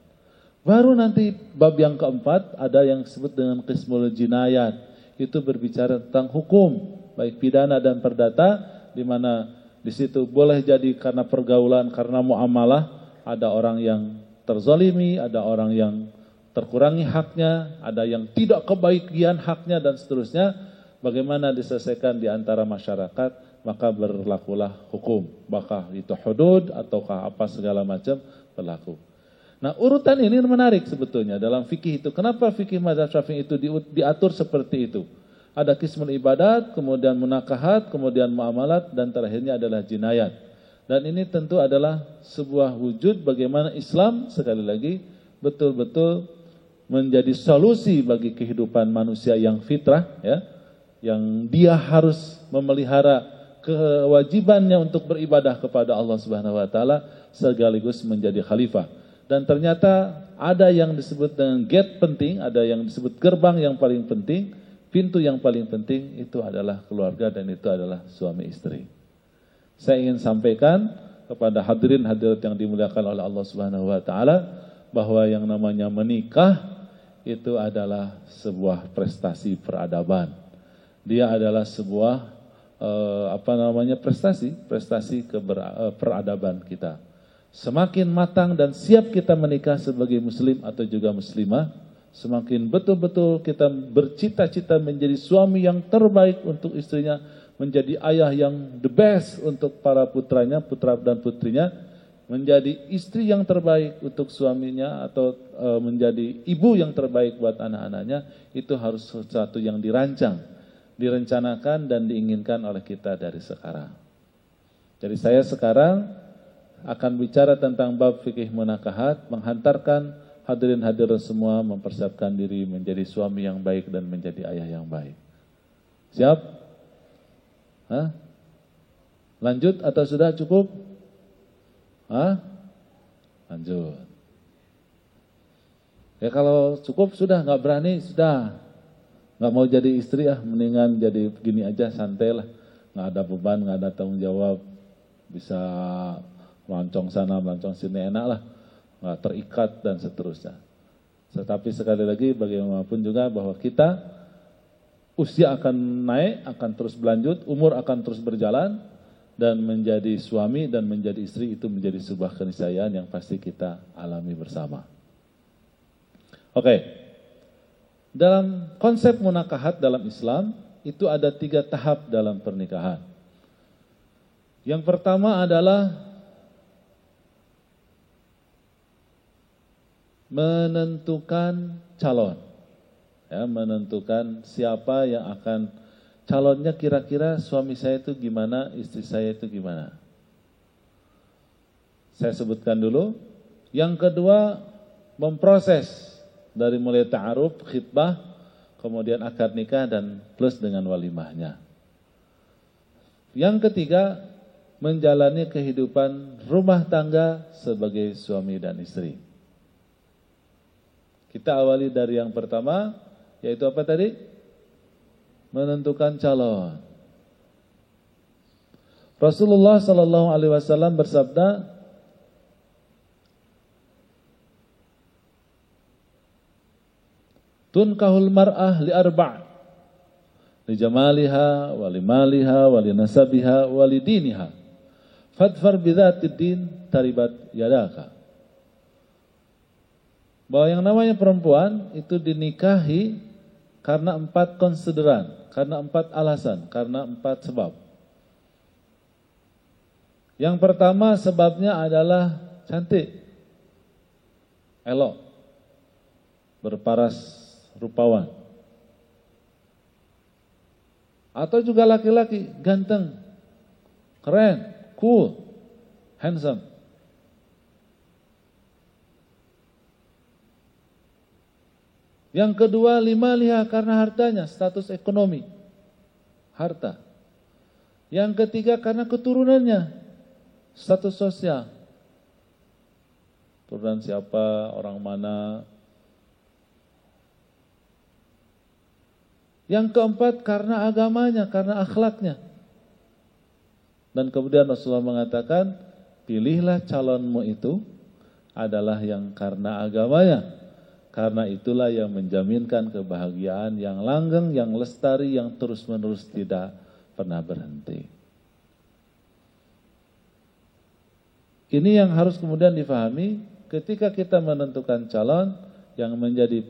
Baru nanti bab yang keempat ada yang disebut dengan qismul jinayat. Itu berbicara tentang hukum, baik pidana dan perdata, di mana di situ boleh jadi karena pergaulan, karena muamalah, ada orang yang terzalimi, ada orang yang terkurangi haknya, ada yang tidak kebagian haknya, dan seterusnya. Bagaimana diselesaikan di antara masyarakat, maka berlakulah hukum. Maka itu hudud ataukah apa segala macam berlaku. Nah, urutan ini menarik sebetulnya dalam fikih itu. Kenapa fikih mazhab Syafi'i itu diatur seperti itu? Ada qismul ibadat, kemudian munakahat, kemudian muamalat, dan terakhirnya adalah jinayat. Dan ini tentu adalah sebuah wujud bagaimana Islam sekali lagi betul-betul menjadi solusi bagi kehidupan manusia yang fitrah, ya, yang dia harus memelihara kewajibannya untuk beribadah kepada Allah Subhanahu wa taala sekaligus menjadi khalifah. Dan ternyata ada yang disebut dengan gate penting, ada yang disebut gerbang yang paling penting, pintu yang paling penting itu adalah keluarga, dan itu adalah suami istri. Saya ingin sampaikan kepada hadirin hadirat yang dimuliakan oleh Allah Subhanahu wa taala bahwa yang namanya menikah itu adalah sebuah prestasi peradaban. Dia adalah sebuah prestasi peradaban kita. Semakin matang dan siap kita menikah sebagai muslim atau juga muslimah, semakin betul-betul kita bercita-cita menjadi suami yang terbaik untuk istrinya, menjadi ayah yang the best untuk para putranya, putra dan putrinya, menjadi istri yang terbaik untuk suaminya, atau menjadi ibu yang terbaik buat anak-anaknya. Itu harus sesuatu yang direncanakan dan diinginkan oleh kita dari sekarang. Jadi saya sekarang akan bicara tentang bab fikih munakahat, menghantarkan hadirin-hadirat semua mempersiapkan diri menjadi suami yang baik dan menjadi ayah yang baik. Siap? Hah? Lanjut atau sudah cukup? Hah? Lanjut. Ya kalau cukup sudah, nggak berani sudah. Nggak mau jadi istri mendingan jadi begini aja, santai lah. Nggak ada beban, nggak ada tanggung jawab. Bisa melancong sana, melancong sini, enak lah. Nggak terikat dan seterusnya. Tetapi sekali lagi bagaimanapun juga bahwa kita usia akan naik, akan terus berlanjut, umur akan terus berjalan, dan menjadi suami dan menjadi istri itu menjadi sebuah keniscayaan yang pasti kita alami bersama. Oke, dalam konsep munakahat dalam Islam, itu ada 3 tahap dalam pernikahan. Yang pertama adalah menentukan calon. Ya, menentukan siapa yang akan calonnya, kira-kira suami saya itu gimana, istri saya itu gimana. Saya sebutkan dulu. Yang kedua, memproses dari mulai ta'aruf, khitbah, kemudian akad nikah, dan plus dengan walimahnya. Yang ketiga, menjalani kehidupan rumah tangga sebagai suami dan istri. Kita awali dari yang pertama, yaitu apa tadi? Menentukan calon. Rasulullah sallallahu alaihi wasallam bersabda, Tunkahul mar'ah li arba', li jamaliha, wa li maliha, wa li nasabiha, wa li diniha. Fadfar bidzatid din taribat yadaka. Bahwa yang namanya perempuan itu dinikahi karena 4 konsideran, karena 4 alasan, karena 4 sebab. Yang pertama sebabnya adalah cantik, elok, berparas rupawan. Atau juga laki-laki ganteng, keren, cool, handsome. Yang kedua, limaliha, karena hartanya, status ekonomi, harta. Yang ketiga, karena keturunannya, status sosial. Turunan siapa, orang mana. Yang keempat, karena agamanya, karena akhlaknya. Dan kemudian Rasulullah mengatakan, pilihlah calonmu itu adalah yang karena agamanya. Karena itulah yang menjaminkan kebahagiaan yang langgeng, yang lestari, yang terus-menerus tidak pernah berhenti. Ini yang harus kemudian difahami ketika kita menentukan calon yang menjadi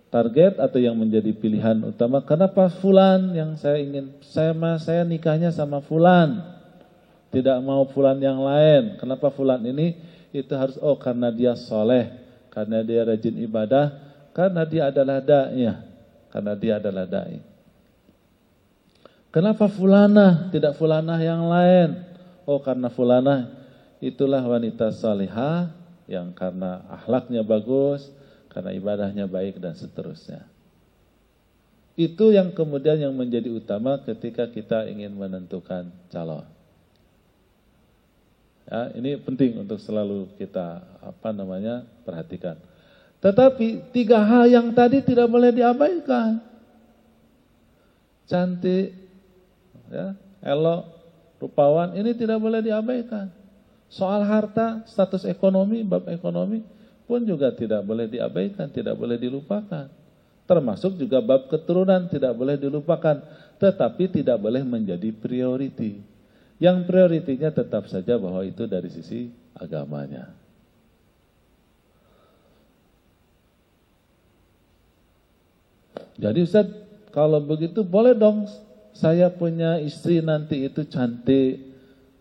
target atau yang menjadi pilihan utama. Kenapa fulan yang saya nikahnya sama fulan, tidak mau fulan yang lain. Kenapa fulan ini itu harus karena dia soleh, karena dia rajin ibadah, karena dia adalah dai. Kenapa fulanah tidak fulanah yang lain? Karena fulanah itulah wanita salihah yang karena akhlaknya bagus, karena ibadahnya baik dan seterusnya. Itu yang kemudian yang menjadi utama ketika kita ingin menentukan calon. Ya, ini penting untuk selalu kita perhatikan. Tetapi 3 hal yang tadi tidak boleh diabaikan. Cantik, ya, elok, rupawan, ini tidak boleh diabaikan. Soal harta, status ekonomi, bab ekonomi pun juga tidak boleh diabaikan, tidak boleh dilupakan. Termasuk juga bab keturunan tidak boleh dilupakan, tetapi tidak boleh menjadi prioriti. Yang prioritinya tetap saja bahwa itu dari sisi agamanya. Jadi Ustaz, kalau begitu boleh dong saya punya istri nanti itu cantik,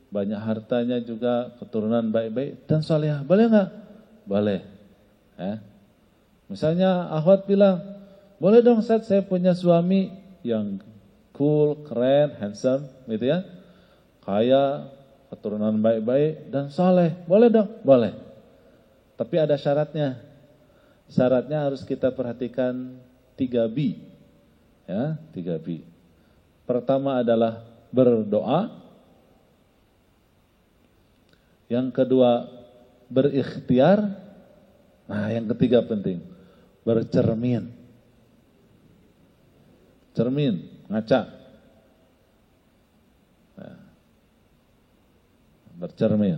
banyak hartanya juga, keturunan baik-baik dan salihah. Boleh enggak? Boleh. Ya. Misalnya akhwat bilang, boleh dong Ustaz saya punya suami yang cool, keren, handsome, gitu ya. Kaya, keturunan baik-baik dan saleh. Boleh dong? Boleh. Tapi ada syaratnya. Syaratnya harus kita perhatikan 3B. Ya, 3B. Pertama adalah berdoa. Yang kedua berikhtiar. Nah, yang ketiga penting, bercermin. Cermin, ngaca. Nah, bercermin.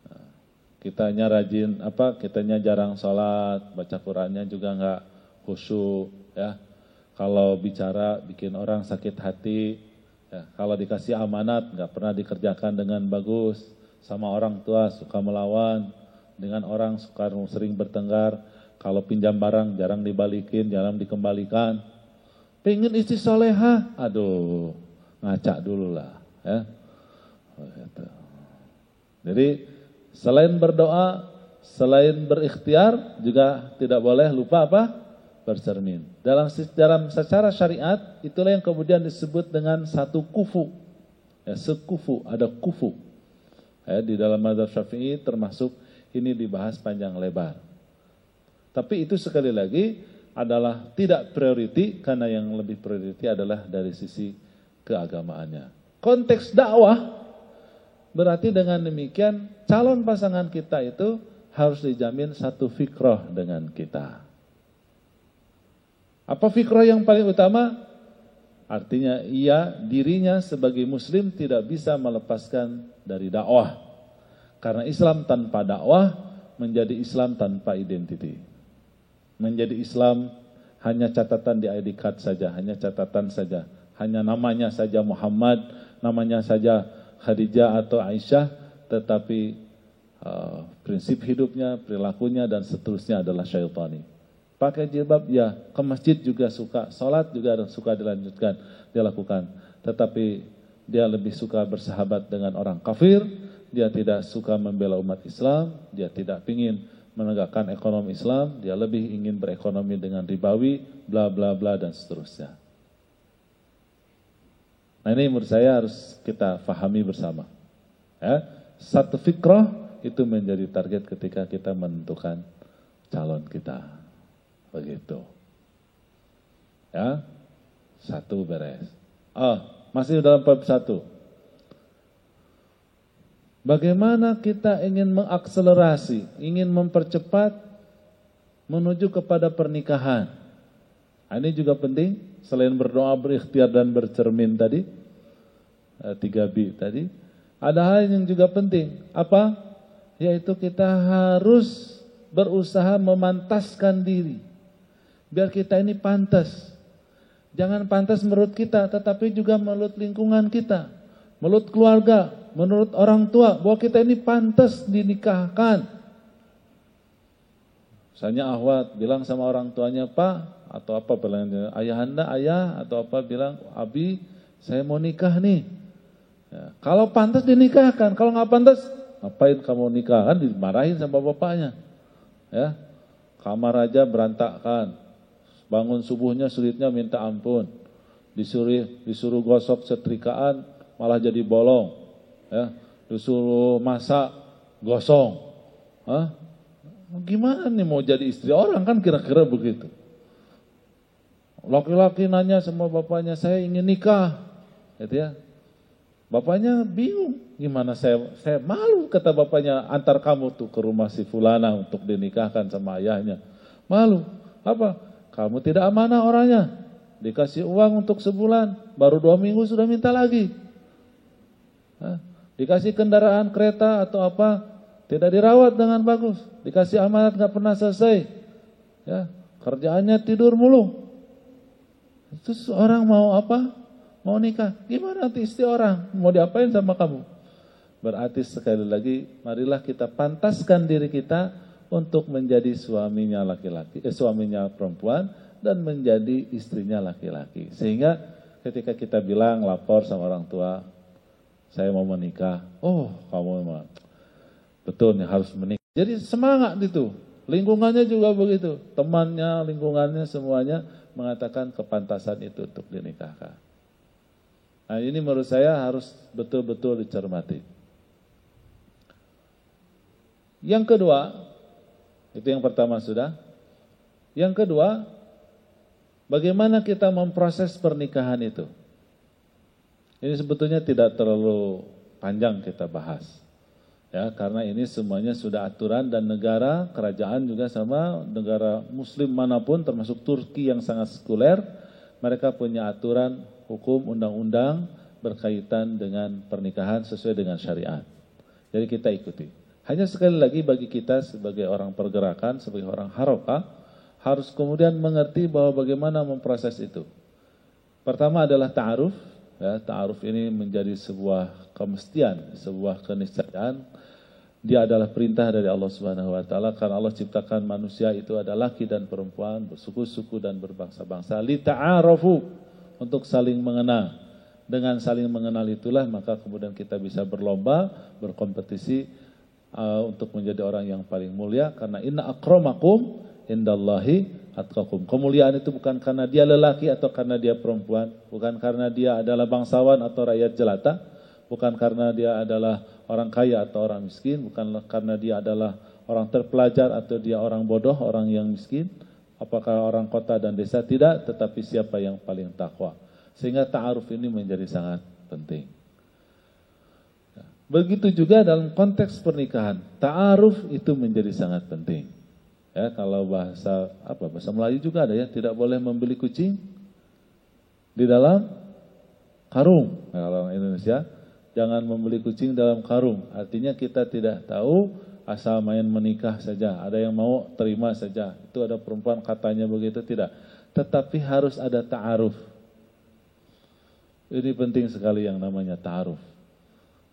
Nah, kitanya rajin kitanya jarang sholat, baca Qur'annya juga enggak khusyuk, ya. Kalau bicara bikin orang sakit hati, ya. Kalau dikasih amanat enggak pernah dikerjakan dengan bagus. Sama orang tua suka melawan, dengan orang suka sering bertengkar. Kalau pinjam barang jarang dibalikin, jarang dikembalikan. Pengen istri solehah, aduh, ngaca dulu lah. Ya. Jadi selain berdoa, selain berikhtiar, juga tidak boleh lupa bercermin. Dalam secara syariat, itulah yang kemudian disebut dengan satu kufu. Ya, sekufu, ada kufu. Ya, di dalam mazhab Syafi'i termasuk ini dibahas panjang lebar. Tapi itu sekali lagi adalah tidak prioriti, karena yang lebih prioriti adalah dari sisi keagamaannya. Konteks dakwah berarti dengan demikian calon pasangan kita itu harus dijamin satu fikrah dengan kita. Apa fikrah yang paling utama? Artinya dirinya sebagai muslim tidak bisa melepaskan dari dakwah. Karena Islam tanpa dakwah menjadi Islam tanpa identiti. Menjadi Islam hanya catatan di ID card saja, hanya catatan saja, hanya namanya saja Muhammad, namanya saja Khadijah atau Aisyah, tetapi prinsip hidupnya, perilakunya dan seterusnya adalah syaitani. Pakai jilbab ya, ke masjid juga suka, sholat juga suka dilanjutkan, dilakukan, tetapi dia lebih suka bersahabat dengan orang kafir, dia tidak suka membela umat Islam, dia tidak ingin menegakkan ekonomi Islam, dia lebih ingin berekonomi dengan ribawi, bla bla bla dan seterusnya. Nah ini menurut saya harus kita fahami bersama. Ya, satu fikrah itu menjadi target ketika kita menentukan calon kita. Begitu. Ya, satu beres. Masih dalam bab 1. Bagaimana kita ingin mengakselerasi, ingin mempercepat menuju kepada pernikahan. Nah, ini juga penting, selain berdoa, berikhtiar dan bercermin tadi, 3B tadi, ada hal yang juga penting. Apa? Yaitu kita harus berusaha memantaskan diri. Biar kita ini pantas. Jangan pantas menurut kita, tetapi juga menurut lingkungan kita, menurut keluarga, menurut orang tua, bahwa kita ini pantas dinikahkan. Misalnya Ahwat bilang sama orang tuanya, Pak, atau apa bilangnya, ayahanda, ayah, atau apa bilang, Abi, saya mau nikah nih. Ya, kalau pantas dinikahkan, kalau nggak pantas, ngapain kamu nikah? Kan dimarahin sama bapaknya. Ya, kamar aja berantakan, bangun subuhnya sulitnya minta ampun, disuruh gosok setrikaan malah jadi bolong, ya, disuruh masak gosong. Gimana nih mau jadi istri orang, kan kira-kira begitu. Laki-laki nanya sama bapaknya, saya ingin nikah, gitu ya. Bapaknya bingung, gimana saya malu, kata bapaknya, antar kamu tuh ke rumah si fulana untuk dinikahkan sama ayahnya. Malu, apa? Kamu tidak amanah orangnya, dikasih uang untuk sebulan, baru 2 minggu sudah minta lagi. Dikasih kendaraan kereta atau apa, tidak dirawat dengan bagus, dikasih amanat nggak pernah selesai, ya, kerjaannya tidur mulu. Terus orang mau apa? Mau nikah, gimana nanti istri orang, mau diapain sama kamu? Berarti sekali lagi, marilah kita pantaskan diri kita untuk menjadi suaminya laki-laki, suaminya perempuan, dan menjadi istrinya laki-laki. Sehingga ketika kita bilang, lapor sama orang tua, saya mau menikah, oh kamu memang betul nih harus menikah. Jadi semangat itu, lingkungannya juga begitu, temannya, lingkungannya semuanya mengatakan kepantasan itu untuk dinikahkan. Nah ini menurut saya harus betul-betul dicermati. Yang kedua, itu yang pertama sudah. Yang kedua, bagaimana kita memproses pernikahan itu? Ini sebetulnya tidak terlalu panjang kita bahas. Ya, karena ini semuanya sudah aturan dan negara, kerajaan juga sama, negara muslim manapun termasuk Turki yang sangat sekuler, mereka punya aturan hukum undang-undang berkaitan dengan pernikahan sesuai dengan syariat. Jadi kita ikuti. Hanya sekali lagi bagi kita sebagai orang pergerakan, sebagai orang harokah, harus kemudian mengerti bahwa bagaimana memproses itu. Pertama adalah ta'aruf. Ya, ta'aruf ini menjadi sebuah kemestian, sebuah keniscayaan. Dia adalah perintah dari Allah Subhanahu wa taala, karena Allah ciptakan manusia itu ada laki dan perempuan, bersuku-suku dan berbangsa-bangsa. Li ta'arafu, untuk saling mengenal. Dengan saling mengenal itulah maka kemudian kita bisa berlomba, berkompetisi untuk menjadi orang yang paling mulia, karena inna akramakum indallahi atqakum. Kemuliaan itu bukan karena dia lelaki atau karena dia perempuan, bukan karena dia adalah bangsawan atau rakyat jelata, bukan karena dia adalah orang kaya atau orang miskin, bukan karena dia adalah orang terpelajar atau dia orang bodoh, orang yang miskin, apakah orang kota dan desa, tidak, tetapi siapa yang paling takwa. Sehingga ta'aruf ini menjadi sangat penting. Begitu juga dalam konteks pernikahan, ta'aruf itu menjadi sangat penting. Ya, kalau bahasa Melayu juga ada ya, tidak boleh membeli kucing di dalam karung. Nah, kalau orang Indonesia, jangan membeli kucing dalam karung. Artinya kita tidak tahu, asal main menikah saja. Ada yang mau terima saja. Itu ada perempuan katanya begitu, tidak. tetapi harus ada ta'aruf. Ini penting sekali yang namanya ta'aruf.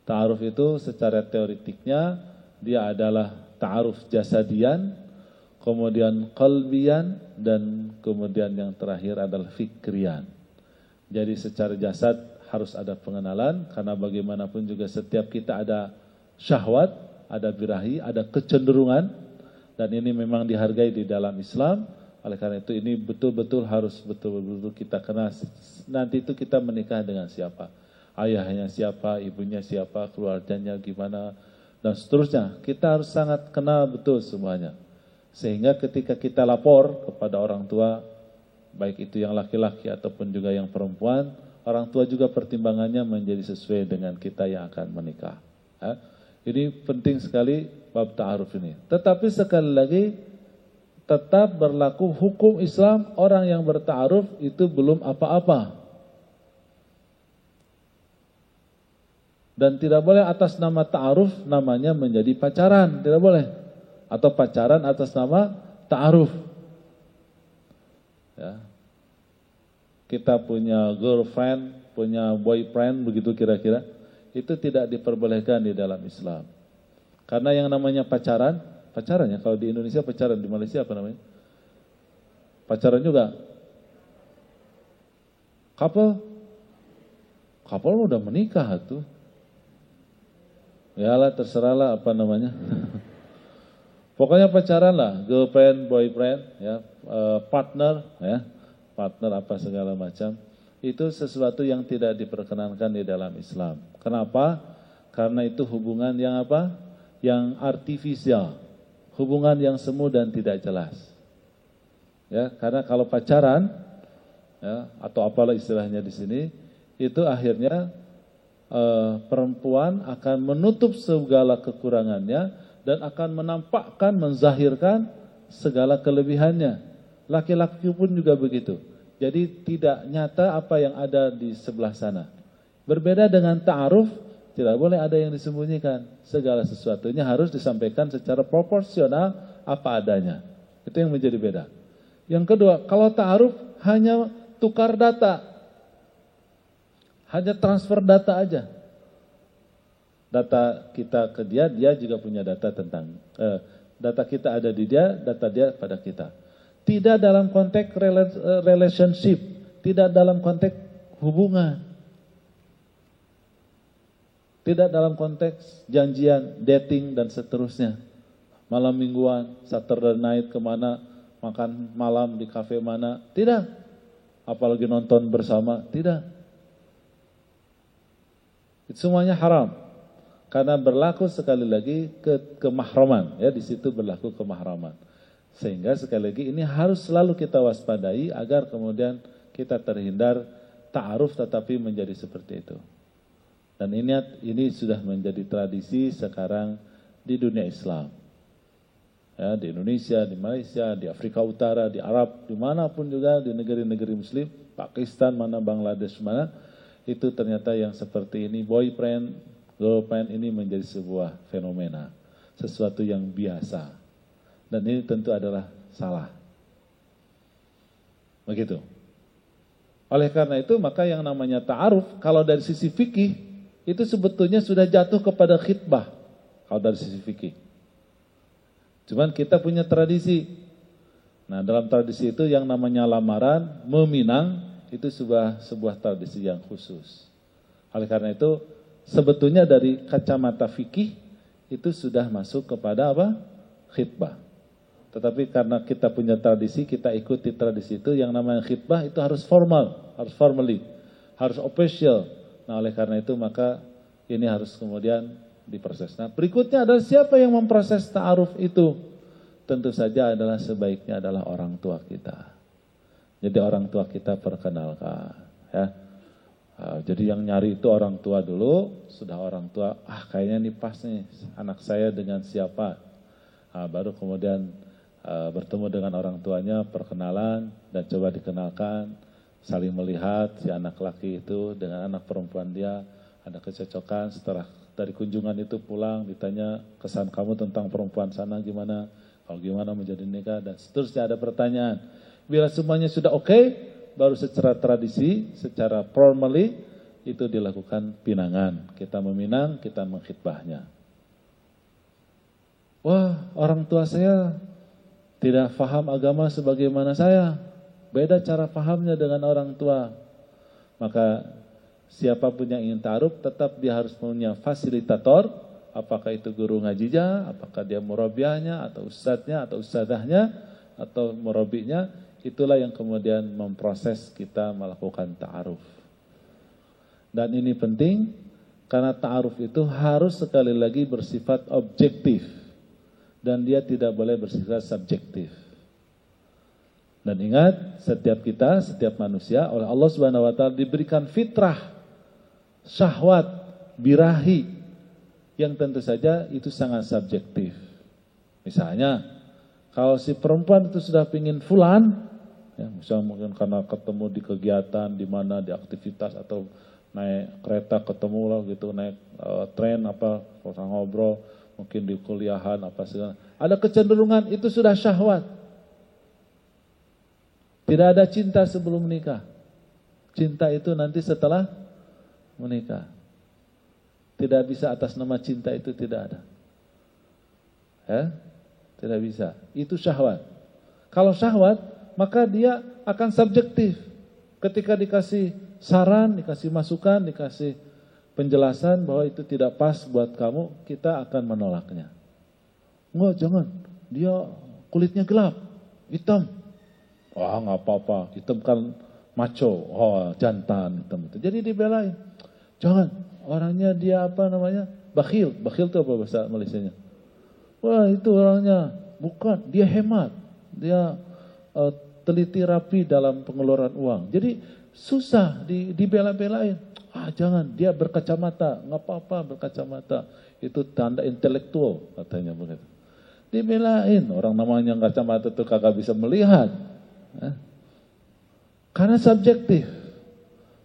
Ta'aruf itu secara teoretiknya dia adalah ta'aruf jasadian, kemudian qalbian, dan kemudian yang terakhir adalah fikrian. Jadi secara jasad harus ada pengenalan, karena bagaimanapun juga setiap kita ada syahwat, ada birahi, ada kecenderungan, dan ini memang dihargai di dalam Islam. Oleh karena itu ini betul-betul harus betul-betul kita kenal. Nanti itu kita menikah dengan siapa, ayahnya siapa, ibunya siapa, keluarganya gimana, dan seterusnya. Kita harus sangat kenal betul semuanya. Sehingga ketika kita lapor kepada orang tua, baik itu yang laki-laki ataupun juga yang perempuan, orang tua juga pertimbangannya menjadi sesuai dengan kita yang akan menikah. Ini penting sekali bab ta'aruf ini. Tetapi sekali lagi, tetap berlaku hukum Islam, orang yang berta'aruf itu belum apa-apa. Dan tidak boleh atas nama ta'aruf namanya menjadi pacaran, tidak boleh. Atau pacaran atas nama ta'aruf. Ya. Kita punya girlfriend, punya boyfriend, begitu kira-kira. Itu tidak diperbolehkan di dalam Islam. Karena yang namanya pacaran ya, kalau di Indonesia pacaran, di Malaysia apa namanya? Pacaran juga. Couple udah menikah tuh. Ya lah, terserahlah apa namanya. Pokoknya pacaran lah, girlfriend, boyfriend, ya, partner apa segala macam. Itu sesuatu yang tidak diperkenankan di dalam Islam. Kenapa? Karena itu hubungan yang apa? Yang artifisial. Hubungan yang semu dan tidak jelas. Ya, karena kalau pacaran, ya, atau apalah istilahnya di sini, itu akhirnya perempuan akan menutup segala kekurangannya dan akan menampakkan, menzahirkan segala kelebihannya. Laki-laki pun juga begitu. Jadi tidak nyata apa yang ada di sebelah sana. Berbeda dengan ta'aruf, tidak boleh ada yang disembunyikan. Segala sesuatunya harus disampaikan secara proporsional apa adanya. Itu yang menjadi beda. Yang kedua, kalau ta'aruf hanya tukar data. Hanya transfer data aja. Data kita ke dia, dia juga punya data tentang. Data kita ada di dia, data dia pada kita. Tidak dalam konteks relationship. Tidak dalam konteks hubungan. Tidak dalam konteks janjian, dating, dan seterusnya. Malam mingguan, Saturday night kemana, makan malam di kafe mana. Tidak. Apalagi nonton bersama. Tidak. Itu semuanya haram. Karena berlaku sekali lagi kemahraman. Ya, di situ berlaku kemahraman. Sehingga sekali lagi ini harus selalu kita waspadai agar kemudian kita terhindar ta'aruf tetapi menjadi seperti itu. Dan ini sudah menjadi tradisi sekarang di dunia Islam. Ya, di Indonesia, di Malaysia, di Afrika Utara, di Arab, dimanapun juga, di negeri-negeri Muslim, Pakistan, mana Bangladesh, mana, itu ternyata yang seperti ini, boyfriend, girlfriend ini menjadi sebuah fenomena. Sesuatu yang biasa. Dan ini tentu adalah salah. Begitu. Oleh karena itu, maka yang namanya ta'aruf, kalau dari sisi fikih, itu sebetulnya sudah jatuh kepada khitbah kalau dari sisi fikih. Cuman kita punya tradisi. Nah, dalam tradisi itu yang namanya lamaran, meminang, itu sebuah tradisi yang khusus. Oleh karena itu, sebetulnya dari kacamata fikih itu sudah masuk kepada apa? Khitbah. Tetapi karena kita punya tradisi, kita ikuti tradisi itu, yang namanya khitbah itu harus formal, harus formally, harus official. Nah, oleh karena itu maka ini harus kemudian diproses. Nah, berikutnya adalah siapa yang memproses ta'aruf itu? Tentu saja adalah sebaiknya adalah orang tua kita. Jadi orang tua kita perkenalkan. Ya. Jadi yang nyari itu orang tua dulu, sudah orang tua, kayaknya ini pas nih anak saya dengan siapa. Baru kemudian bertemu dengan orang tuanya, perkenalan dan coba dikenalkan. Saling melihat si anak laki itu dengan anak perempuan dia, ada kecocokan. Setelah dari kunjungan itu pulang, ditanya kesan kamu tentang perempuan sana gimana, kalau gimana menjadi nikah, dan seterusnya ada pertanyaan. Bila semuanya sudah oke, baru secara tradisi, secara formally, itu dilakukan pinangan. Kita meminang, kita mengkhitbahnya. Wah, orang tua saya tidak paham agama sebagaimana saya. Beda cara pahamnya dengan orang tua. Maka siapapun yang ingin ta'aruf, tetap dia harus punya fasilitator. Apakah itu guru ngajinya, apakah dia murabiahnya, atau ustadznya, atau ustadzahnya, atau murabinya. Itulah yang kemudian memproses kita melakukan ta'aruf. Dan ini penting, karena ta'aruf itu harus sekali lagi bersifat objektif. Dan dia tidak boleh bersifat subjektif. Dan ingat, setiap kita, setiap manusia, oleh Allah Subhanahu wa Ta'ala diberikan fitrah, syahwat, birahi, yang tentu saja itu sangat subjektif. Misalnya, kalau si perempuan itu sudah pingin fulan, ya, misalnya mungkin karena ketemu di kegiatan, di mana, di aktivitas, atau naik kereta ketemu lah gitu, naik tren apa, orang ngobrol, mungkin di kuliahan apa segala. Ada kecenderungan itu sudah syahwat. Tidak ada cinta sebelum menikah. Cinta itu nanti setelah menikah. Tidak bisa atas nama cinta itu, tidak ada. Ya? Tidak bisa. Itu syahwat. Kalau syahwat, maka dia akan subjektif. Ketika dikasih saran, dikasih masukan, dikasih penjelasan bahwa itu tidak pas buat kamu, kita akan menolaknya. Enggak, jangan. Dia kulitnya gelap, hitam. Wah, nggak apa-apa. Hitam kan macho. Oh, jantan hitam itu. Jadi dibelain. Jangan. Orangnya dia apa namanya? Bakhil. Bakhil itu apa bahasa Malaysianya? Wah, itu orangnya. Bukan. Dia hemat. Dia teliti rapi dalam pengeluaran uang. Jadi susah dibela-belain. Ah, jangan, dia berkacamata, nggak apa-apa berkacamata. Itu tanda intelektual katanya begitu. Dibelain, orang namanya kacamata itu kagak bisa melihat. Karena subjektif.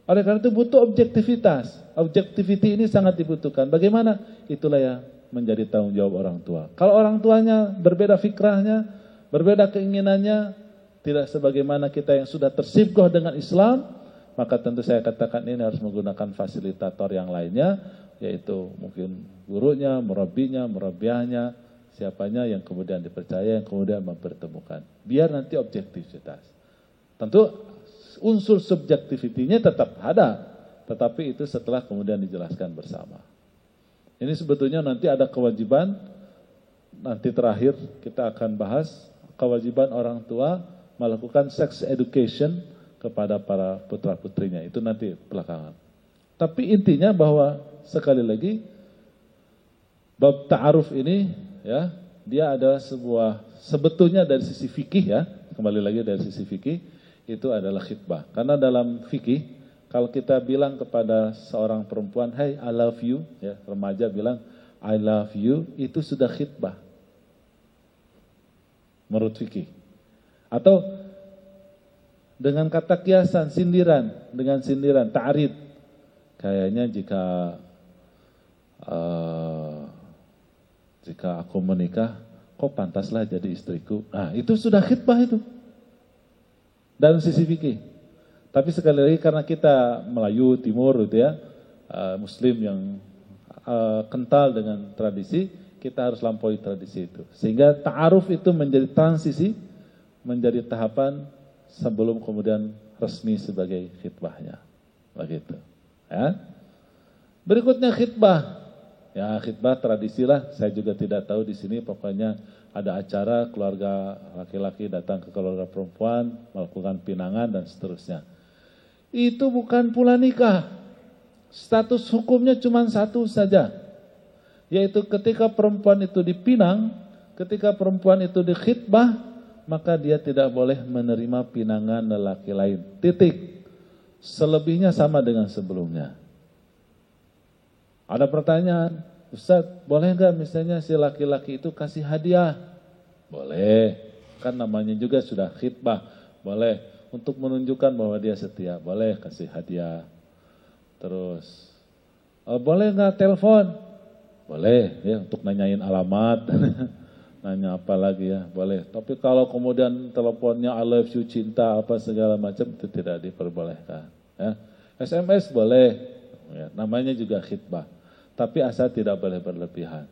Oleh karena itu butuh objektivitas. Objektiviti ini sangat dibutuhkan. Bagaimana? Itulah yang menjadi tanggung jawab orang tua. Kalau orang tuanya berbeda fikrahnya, berbeda keinginannya, tidak sebagaimana kita yang sudah tersibgoh dengan Islam, maka tentu saya katakan ini harus menggunakan fasilitator yang lainnya, yaitu mungkin gurunya, murabinya, murabiahnya, siapanya yang kemudian dipercaya, yang kemudian mempertemukan. Biar nanti objektivitas. Tentu unsur subjektivitinya tetap ada, tetapi itu setelah kemudian dijelaskan bersama. Ini sebetulnya nanti ada kewajiban, nanti terakhir kita akan bahas kewajiban orang tua melakukan sex education kepada para putra-putrinya. Itu nanti belakangan. Tapi intinya bahwa sekali lagi bab ta'aruf ini ya, dia adalah sebuah, sebetulnya dari sisi fikih ya, kembali lagi dari sisi fikih, itu adalah khitbah. Karena dalam fikih, kalau kita bilang kepada seorang perempuan, hey I love you, ya, remaja bilang I love you, itu sudah khitbah menurut fikih. Atau dengan kata kiasan, sindiran, dengan sindiran, ta'rid. Kayaknya jika aku menikah, kok pantaslah jadi istriku. Nah, itu sudah khitbah itu. Dalam sisi fikih. Tapi sekali lagi karena kita Melayu Timur gitu ya, Muslim yang kental dengan tradisi, kita harus lampaui tradisi itu. Sehingga ta'aruf itu menjadi transisi, menjadi tahapan sebelum kemudian resmi sebagai khitbahnya. Begitu. Ya. Berikutnya khitbah. Ya, khitbah tradisilah, saya juga tidak tahu di sini, pokoknya ada acara keluarga laki-laki datang ke keluarga perempuan, melakukan pinangan dan seterusnya. Itu bukan pula nikah. Status hukumnya cuma satu saja. Yaitu ketika perempuan itu dipinang, ketika perempuan itu dikhitbah, maka dia tidak boleh menerima pinangan lelaki lain. Titik. Selebihnya sama dengan sebelumnya. Ada pertanyaan, Ustaz, boleh enggak misalnya si laki-laki itu kasih hadiah? Boleh. Kan namanya juga sudah khitbah. Boleh. Untuk menunjukkan bahwa dia setia. Boleh kasih hadiah. Terus, boleh enggak telepon? Boleh, ya, untuk nanyain alamat. nanya apa lagi ya, boleh. Tapi kalau kemudian teleponnya I love you, cinta, apa segala macam, itu tidak diperbolehkan. Ya. SMS boleh, ya, namanya juga khitbah. Tapi asal tidak boleh berlebihan.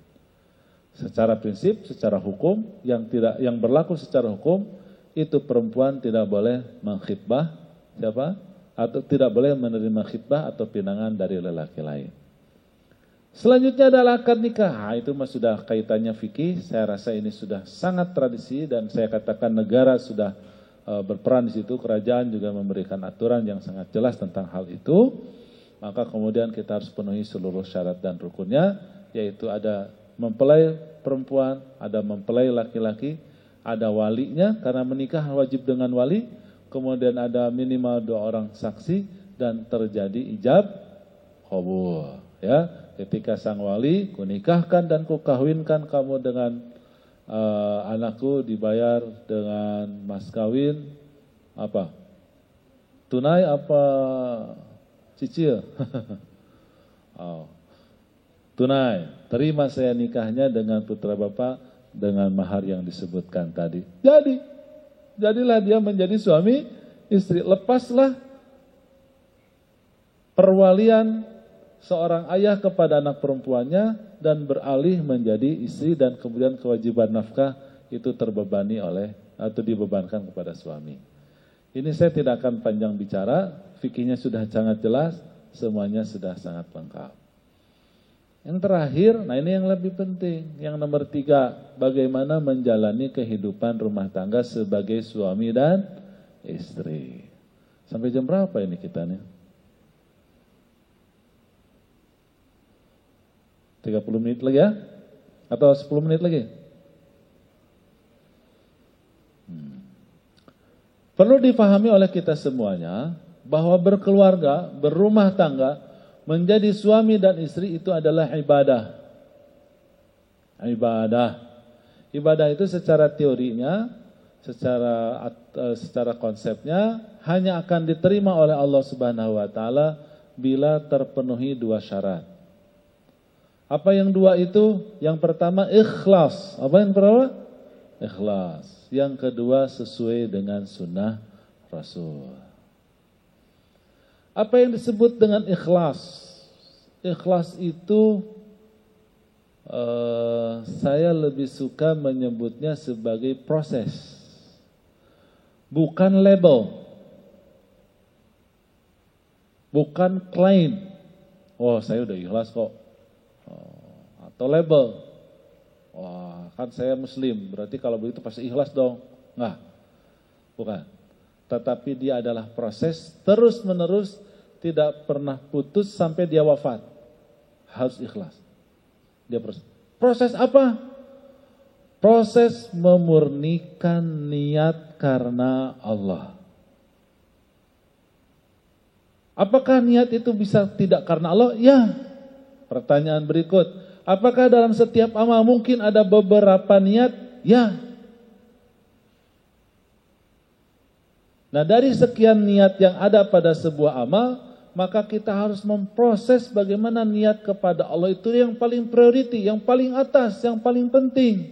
Secara prinsip, secara hukum, yang berlaku secara hukum, itu perempuan tidak boleh mengkhitbah, siapa? Atau tidak boleh menerima khitbah atau pinangan dari lelaki lain. Selanjutnya adalah akad nikah. Itu sudah kaitannya fikih. Saya rasa ini sudah sangat tradisi dan saya katakan negara sudah berperan di situ. Kerajaan juga memberikan aturan yang sangat jelas tentang hal itu. Maka kemudian kita harus penuhi seluruh syarat dan rukunnya, yaitu ada mempelai perempuan, ada mempelai laki-laki, ada walinya karena menikah wajib dengan wali, kemudian ada minimal 2 orang saksi dan terjadi ijab qabul. Ya, ketika sang wali, kunikahkan dan kukahwinkan kamu dengan anakku, dibayar dengan mas kawin apa? Tunai apa cicil? Oh, tunai. Terima saya nikahnya dengan putra bapak dengan mahar yang disebutkan tadi. Jadilah dia menjadi suami istri. Lepaslah perwalian seorang ayah kepada anak perempuannya dan beralih menjadi istri dan kemudian kewajiban nafkah itu terbebani oleh atau dibebankan kepada suami. Ini saya tidak akan panjang bicara, fikihnya sudah sangat jelas, semuanya sudah sangat lengkap. Yang terakhir, nah ini yang lebih penting, yang nomor 3, bagaimana menjalani kehidupan rumah tangga sebagai suami dan istri. Sampai jam berapa ini kita nih? 30 menit lagi ya? Atau 10 menit lagi? Perlu difahami oleh kita semuanya bahwa berkeluarga, berumah tangga, menjadi suami dan istri itu adalah ibadah. Ibadah itu secara teorinya, secara konsepnya hanya akan diterima oleh Allah Subhanahu wa taala bila terpenuhi 2 syarat. Apa yang 2 itu? Yang pertama ikhlas. Apa yang pertama? Ikhlas. Yang kedua sesuai dengan sunnah Rasul. Apa yang disebut dengan ikhlas? Ikhlas itu saya lebih suka menyebutnya sebagai proses, bukan label, bukan klaim. Oh, saya udah ikhlas kok. Atau label. Wah, kan saya muslim, berarti kalau begitu pasti ikhlas dong. Enggak. Bukan. Tetapi dia adalah proses terus-menerus, tidak pernah putus sampai dia wafat. Harus ikhlas. Dia proses. Proses apa? Proses memurnikan niat karena Allah. Apakah niat itu bisa tidak karena Allah? Ya. Pertanyaan berikut, apakah dalam setiap amal mungkin ada beberapa niat? Ya. Nah, dari sekian niat yang ada pada sebuah amal, maka kita harus memproses bagaimana niat kepada Allah itu yang paling priority, yang paling atas, yang paling penting.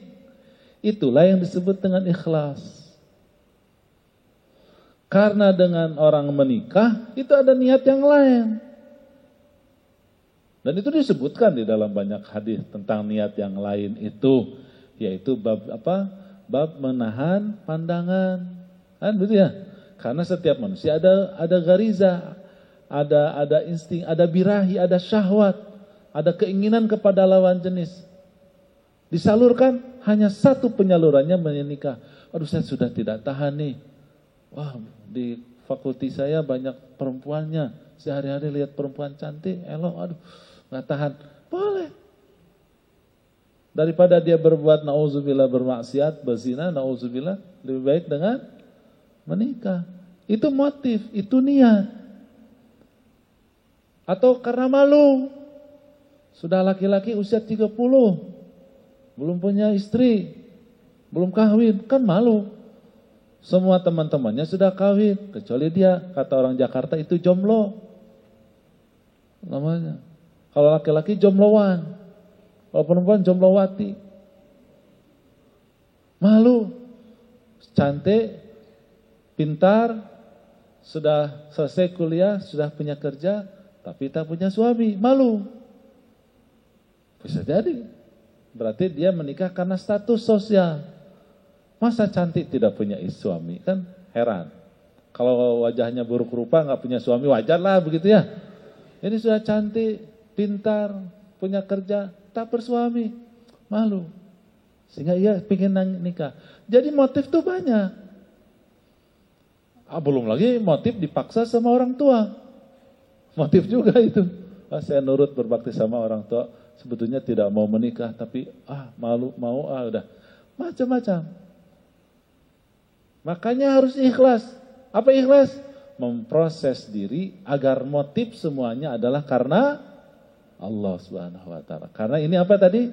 Itulah yang disebut dengan ikhlas. Karena dengan orang menikah, itu ada niat yang lain. Dan itu disebutkan di dalam banyak hadis tentang niat yang lain itu, yaitu bab apa? Bab menahan pandangan. Kan begitu ya? Karena setiap manusia ada gariza, ada insting, ada birahi, ada syahwat, ada keinginan kepada lawan jenis. Disalurkan hanya satu penyalurannya menikah. Aduh, saya sudah tidak tahan nih. Wah, di fakulti saya banyak perempuannya. Sehari-hari lihat perempuan cantik, elok, aduh, nggak tahan. Boleh. Daripada dia berbuat na'udzubillah bermaksiat, berzina, na'udzubillah, lebih baik dengan menikah. Itu motif, itu niat. Atau karena malu. Sudah laki-laki usia 30, belum punya istri, belum kawin, kan malu. Semua teman-temannya sudah kawin, kecuali dia, kata orang Jakarta itu jomblo. Namanya. Kalau laki-laki jombloan, kalau perempuan jomblowati. Malu. Cantik, pintar, sudah selesai kuliah, sudah punya kerja, tapi tak punya suami, malu. Bisa jadi. Berarti dia menikah karena status sosial. Masa cantik tidak punya suami? Kan heran. Kalau wajahnya buruk rupa, nggak punya suami, wajar lah begitu ya. Ini sudah cantik, pintar, punya kerja, tak bersuami, malu. Sehingga ia ingin nikah. Jadi motif tuh banyak. Belum lagi motif dipaksa sama orang tua. Motif juga itu. Saya nurut berbakti sama orang tua, sebetulnya tidak mau menikah, tapi malu, udah. Macam-macam. Makanya harus ikhlas. Apa ikhlas? Memproses diri agar motif semuanya adalah karena Allah Subhanahu wa taala. Karena ini apa tadi?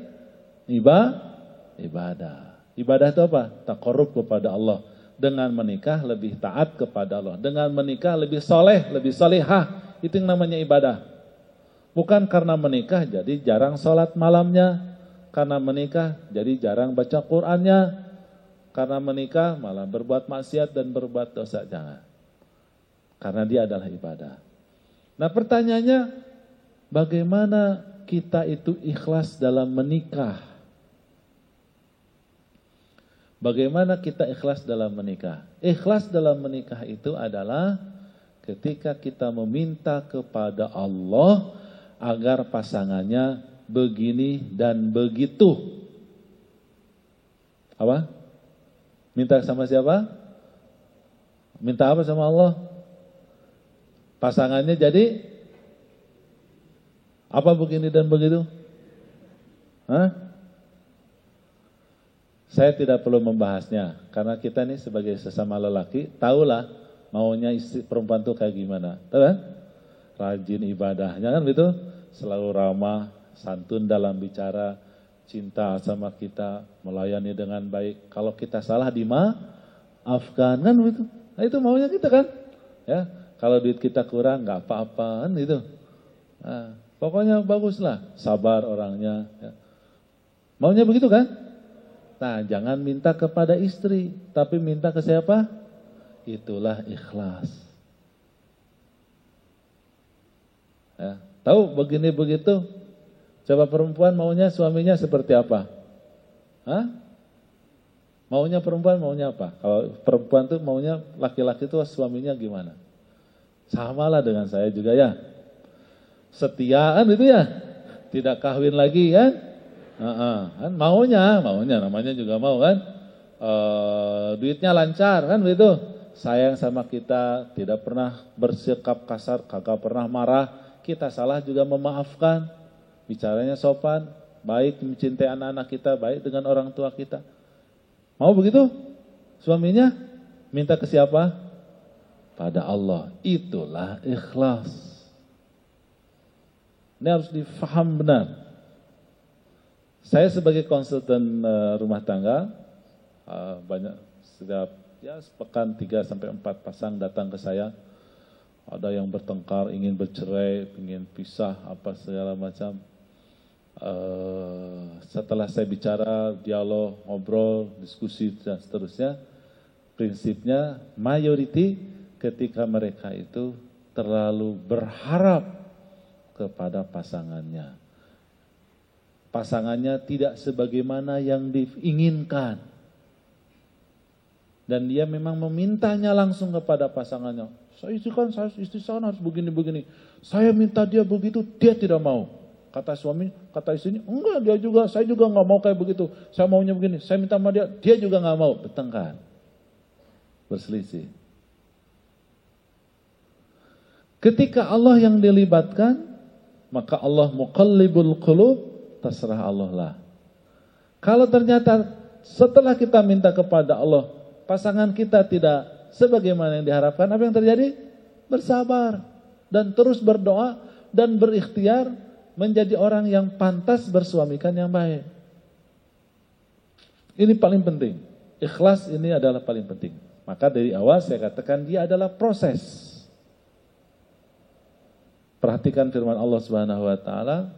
Ibadah. Ibadah itu apa? Taqarrub kepada Allah. Dengan menikah lebih taat kepada Allah. Dengan menikah lebih soleh, lebih solehah. Itu yang namanya ibadah. Bukan karena menikah jadi jarang sholat malamnya. Karena menikah jadi jarang baca Qur'annya. Karena menikah malah berbuat maksiat dan berbuat dosa. Jangan. Karena dia adalah ibadah. Nah pertanyaannya, bagaimana kita itu ikhlas dalam menikah? Bagaimana kita ikhlas dalam menikah? Ikhlas dalam menikah itu adalah ketika kita meminta kepada Allah agar pasangannya begini dan begitu. Apa? Minta sama siapa? Minta apa sama Allah? Pasangannya jadi apa begini dan begitu? Saya tidak perlu membahasnya karena kita ini sebagai sesama lelaki tahulah maunya istri perempuan itu kayak gimana, tahu kan? Rajin ibadahnya kan begitu, selalu ramah, santun dalam bicara, cinta sama kita, melayani dengan baik. Kalau kita salah dimaafkan kan begitu. Nah itu maunya kita kan? Ya. Kalau duit kita kurang, nggak apa-apa, kan gitu. Nah, pokoknya baguslah, sabar orangnya. Ya. Maunya begitu kan? Nah, jangan minta kepada istri, tapi minta ke siapa? Itulah ikhlas. Ya. Tahu begini begitu? Coba perempuan maunya suaminya seperti apa? Maunya perempuan maunya apa? Kalau perempuan tuh maunya laki-laki tuh suaminya gimana? Samalah dengan saya juga ya. Setiaan itu ya. Tidak kawin lagi kan? Kan maunya namanya juga mau kan? Duitnya lancar kan begitu. Sayang sama kita, tidak pernah bersikap kasar, kagak pernah marah. Kita salah juga memaafkan. Bicaranya sopan, baik mencintai anak-anak kita, baik dengan orang tua kita. Mau begitu? Suaminya minta ke siapa? Pada Allah. Itulah ikhlas. Ini harus difaham benar. Saya sebagai konsultan rumah tangga, banyak setiap sepekan 3-4 pasang datang ke saya. Ada yang bertengkar, ingin bercerai, ingin pisah, apa segala macam. Setelah saya bicara, dialog, ngobrol, diskusi dan seterusnya, prinsipnya mayoriti ketika mereka itu terlalu berharap kepada pasangannya. Pasangannya tidak sebagaimana yang diinginkan. Dan dia memang memintanya langsung kepada pasangannya. Istri saya harus begini-begini. Saya minta dia begitu, dia tidak mau. Kata suami, kata istrinya, enggak dia juga, saya juga enggak mau kayak begitu. Saya maunya begini, saya minta sama dia juga enggak mau. Bertengkar. Berselisih. Ketika Allah yang dilibatkan, maka Allah muqallibul qulub, terserah Allah lah. Kalau ternyata setelah kita minta kepada Allah, pasangan kita tidak sebagaimana yang diharapkan, apa yang terjadi? Bersabar dan terus berdoa dan berikhtiar menjadi orang yang pantas bersuamikan yang baik. Ini paling penting. Ikhlas ini adalah paling penting. Maka dari awal saya katakan dia adalah proses. Perhatikan firman Allah Subhanahu wa taala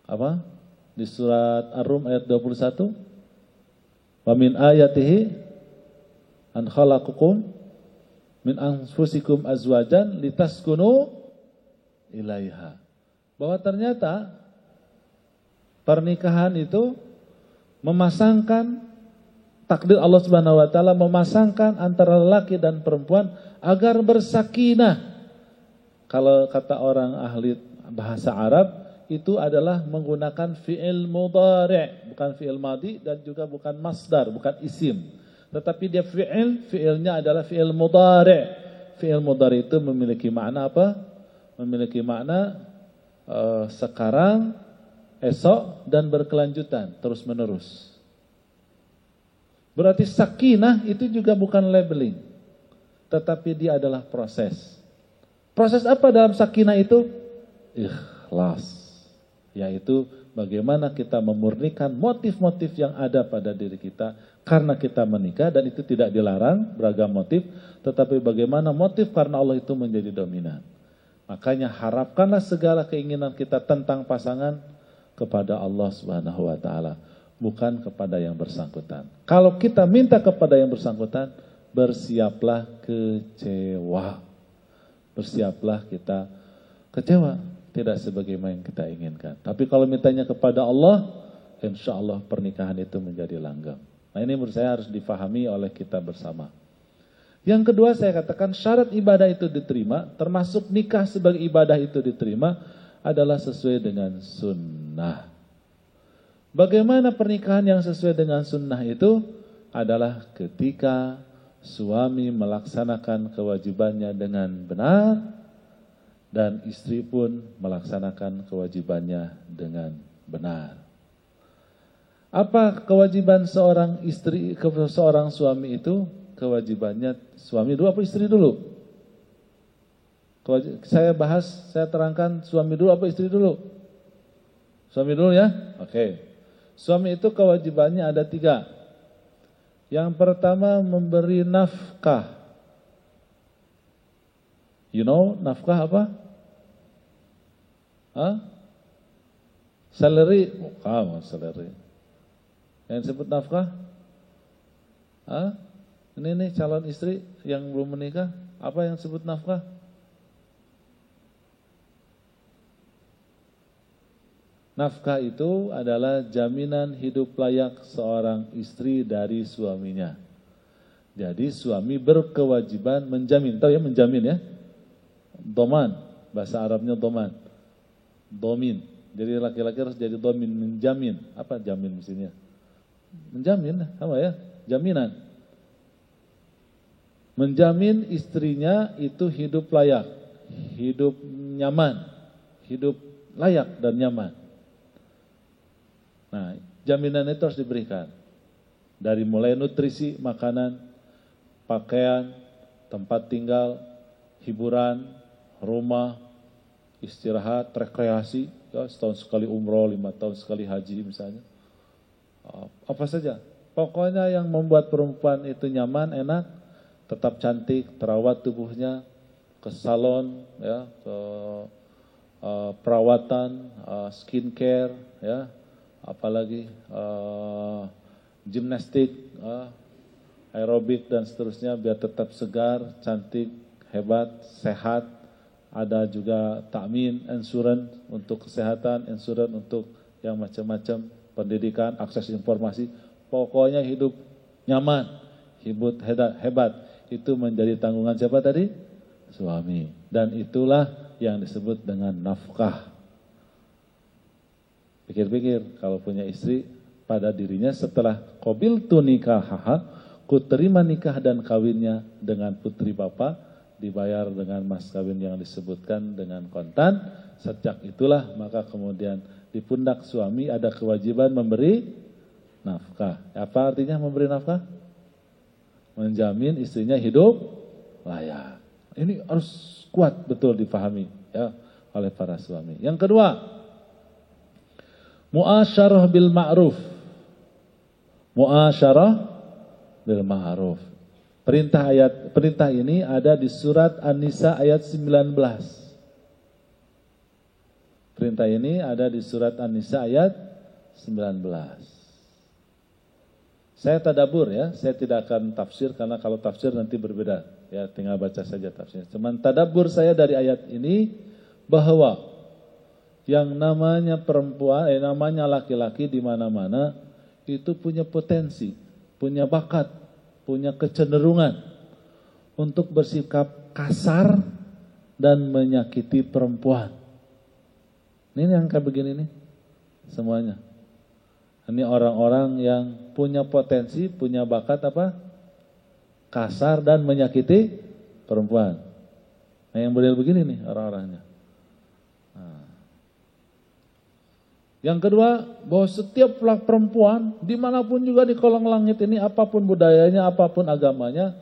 apa? Di surat Ar-Rum ayat 21. Wa min ayatihi an khalaqakum min anfusikum azwajan litaskunu ilaiha. Bahwa ternyata pernikahan itu memasangkan takdir Allah Subhanahu wa taala, memasangkan antara laki dan perempuan agar bersakinah. Kalau kata orang ahli bahasa Arab, itu adalah menggunakan fi'il mudhari', bukan fi'il madhi dan juga bukan masdar, bukan isim. Tetapi dia fi'ilnya adalah fi'il mudhari'. Fi'il mudhari' itu memiliki makna apa? Memiliki makna sekarang, esok, dan berkelanjutan, terus menerus. Berarti sakinah itu juga bukan labeling, tetapi dia adalah proses. Proses apa dalam sakinah itu? Ikhlas. Yaitu bagaimana kita memurnikan motif-motif yang ada pada diri kita karena kita menikah, dan itu tidak dilarang beragam motif, tetapi bagaimana motif karena Allah itu menjadi dominan. Makanya harapkanlah segala keinginan kita tentang pasangan kepada Allah Subhanahu wa taala, bukan kepada yang bersangkutan. Kalau kita minta kepada yang bersangkutan, bersiaplah kecewa. Bersiaplah kita kecewa, tidak sebagaimana yang kita inginkan. Tapi kalau mintanya kepada Allah, insya Allah pernikahan itu menjadi langgeng. Nah, ini menurut saya harus difahami oleh kita bersama. Yang kedua, saya katakan syarat ibadah itu diterima, termasuk nikah sebagai ibadah itu diterima, adalah sesuai dengan sunnah. Bagaimana pernikahan yang sesuai dengan sunnah itu? Adalah ketika suami melaksanakan kewajibannya dengan benar, dan istri pun melaksanakan kewajibannya dengan benar. Apa kewajiban seorang istri, seorang suami itu? Kewajibannya suami dulu apa istri dulu? Saya terangkan suami dulu apa istri dulu? Suami dulu ya? Oke. Suami itu kewajibannya ada 3. Yang pertama, memberi nafkah. You know nafkah apa? Salary. Salary. Yang disebut nafkah? Ini calon istri yang belum menikah, apa yang disebut nafkah? Nafkah itu adalah jaminan hidup layak seorang istri dari suaminya. Jadi suami berkewajiban menjamin, tahu ya menjamin ya? Doman, bahasa Arabnya doman. Domin. Jadi laki-laki harus jadi domin, menjamin. Apa jamin mestinya? Menjamin, apa ya? Jaminan. Menjamin istrinya itu hidup layak, hidup nyaman, hidup layak dan nyaman. Nah, jaminan itu harus diberikan. Dari mulai nutrisi, makanan, pakaian, tempat tinggal, hiburan, rumah, istirahat, rekreasi, ya, setahun sekali umroh, 5 tahun sekali haji misalnya. Apa saja. Pokoknya yang membuat perempuan itu nyaman, enak, tetap cantik, terawat tubuhnya, ke salon, ya, ke perawatan, skincare, ya, apalagi gimnastik, aerobik dan seterusnya, biar tetap segar, cantik, hebat, sehat. Ada juga takmin, insurans untuk kesehatan, insurans untuk yang macam-macam, pendidikan, akses informasi. Pokoknya hidup nyaman, hidup hebat. Itu menjadi tanggungan siapa tadi? Suami. Dan itulah yang disebut dengan nafkah. Pikir-pikir, kalau punya istri, pada dirinya setelah qabiltu nikahaha, ku terima nikah dan kawinnya dengan putri bapa, dibayar dengan mas kawin yang disebutkan dengan kontan. Sejak itulah maka kemudian di pundak suami ada kewajiban memberi nafkah. Apa artinya memberi nafkah? Menjamin istrinya hidup layak. Ini harus kuat betul dipahami ya oleh para suami. Yang kedua, muasyarah bil ma'ruf. Muasyarah bil ma'ruf. Perintah ini ada di surat An-Nisa ayat 19. Perintah ini ada di surat An-Nisa ayat 19. Saya tadabbur ya, saya tidak akan tafsir karena kalau tafsir nanti berbeda. Ya, tinggal baca saja tafsir. Cuman tadabbur saya dari ayat ini bahwa yang namanya perempuan, namanya laki-laki di mana-mana itu punya potensi, punya bakat, punya kecenderungan untuk bersikap kasar dan menyakiti perempuan. Ini yang kayak begini nih, semuanya. Ini orang-orang yang punya potensi, punya bakat apa? Kasar dan menyakiti perempuan. Nah, yang model begini nih orang-orangnya. Nah. Yang kedua, bahwa setiap perempuan dimanapun juga di kolong langit ini, apapun budayanya, apapun agamanya,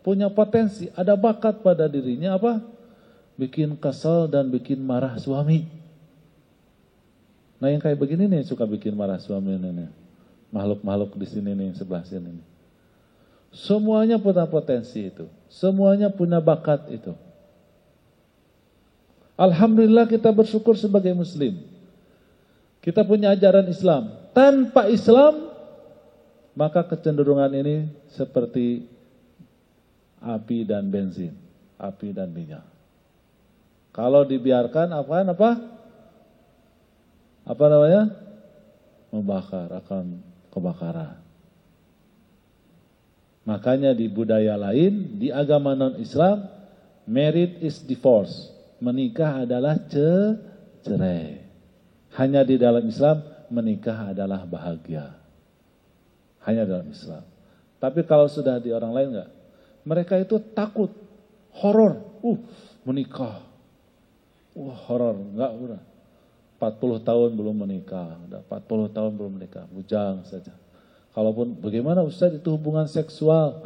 punya potensi, ada bakat pada dirinya apa? Bikin kesel dan bikin marah suami. Nah, yang kayak begini nih suka bikin marah suami ini. Makhluk-makhluk di sini nih, sebelah sini nih. Semuanya punya potensi itu. Semuanya punya bakat itu. Alhamdulillah kita bersyukur sebagai muslim. Kita punya ajaran Islam. Tanpa Islam, maka kecenderungan ini seperti api dan bensin, api dan minyak. Kalau dibiarkan apa namanya? Membakar, akan kebakaran. Makanya di budaya lain, di agama non-Islam, marriage is divorce. Menikah adalah cerai. Hanya di dalam Islam, menikah adalah bahagia. Hanya dalam Islam. Tapi kalau sudah di orang lain enggak? Mereka itu takut, horor. Menikah. Horor, enggak udah. 40 tahun belum menikah, udah 40 tahun belum menikah, bujang saja. Kalaupun bagaimana Ustaz itu hubungan seksual?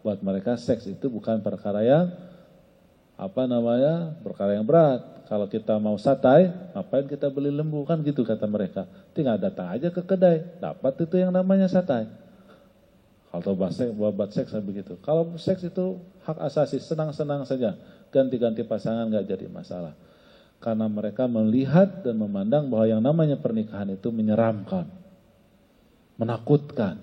Buat mereka seks itu bukan perkara yang perkara yang berat. Kalau kita mau santai, ngapain kita beli lembu, kan gitu kata mereka. Tinggal datang aja ke kedai, dapat itu yang namanya santai. Kalau buat seks begitu. Kalau seks itu hak asasi, senang-senang saja, ganti-ganti pasangan nggak jadi masalah. Karena mereka melihat dan memandang bahwa yang namanya pernikahan itu menyeramkan, menakutkan.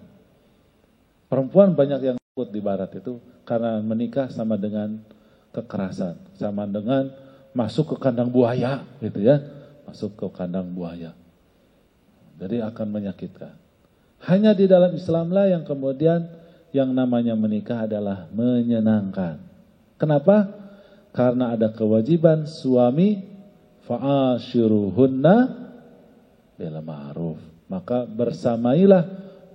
Perempuan banyak yang takut di barat itu karena menikah sama dengan kekerasan, sama dengan masuk ke kandang buaya gitu ya, masuk ke kandang buaya. Jadi akan menyakitkan. Hanya di dalam Islamlah yang kemudian yang namanya menikah adalah menyenangkan. Kenapa? Karena ada kewajiban suami fa'ashiruhunna bil ma'ruf. Maka bersamailah,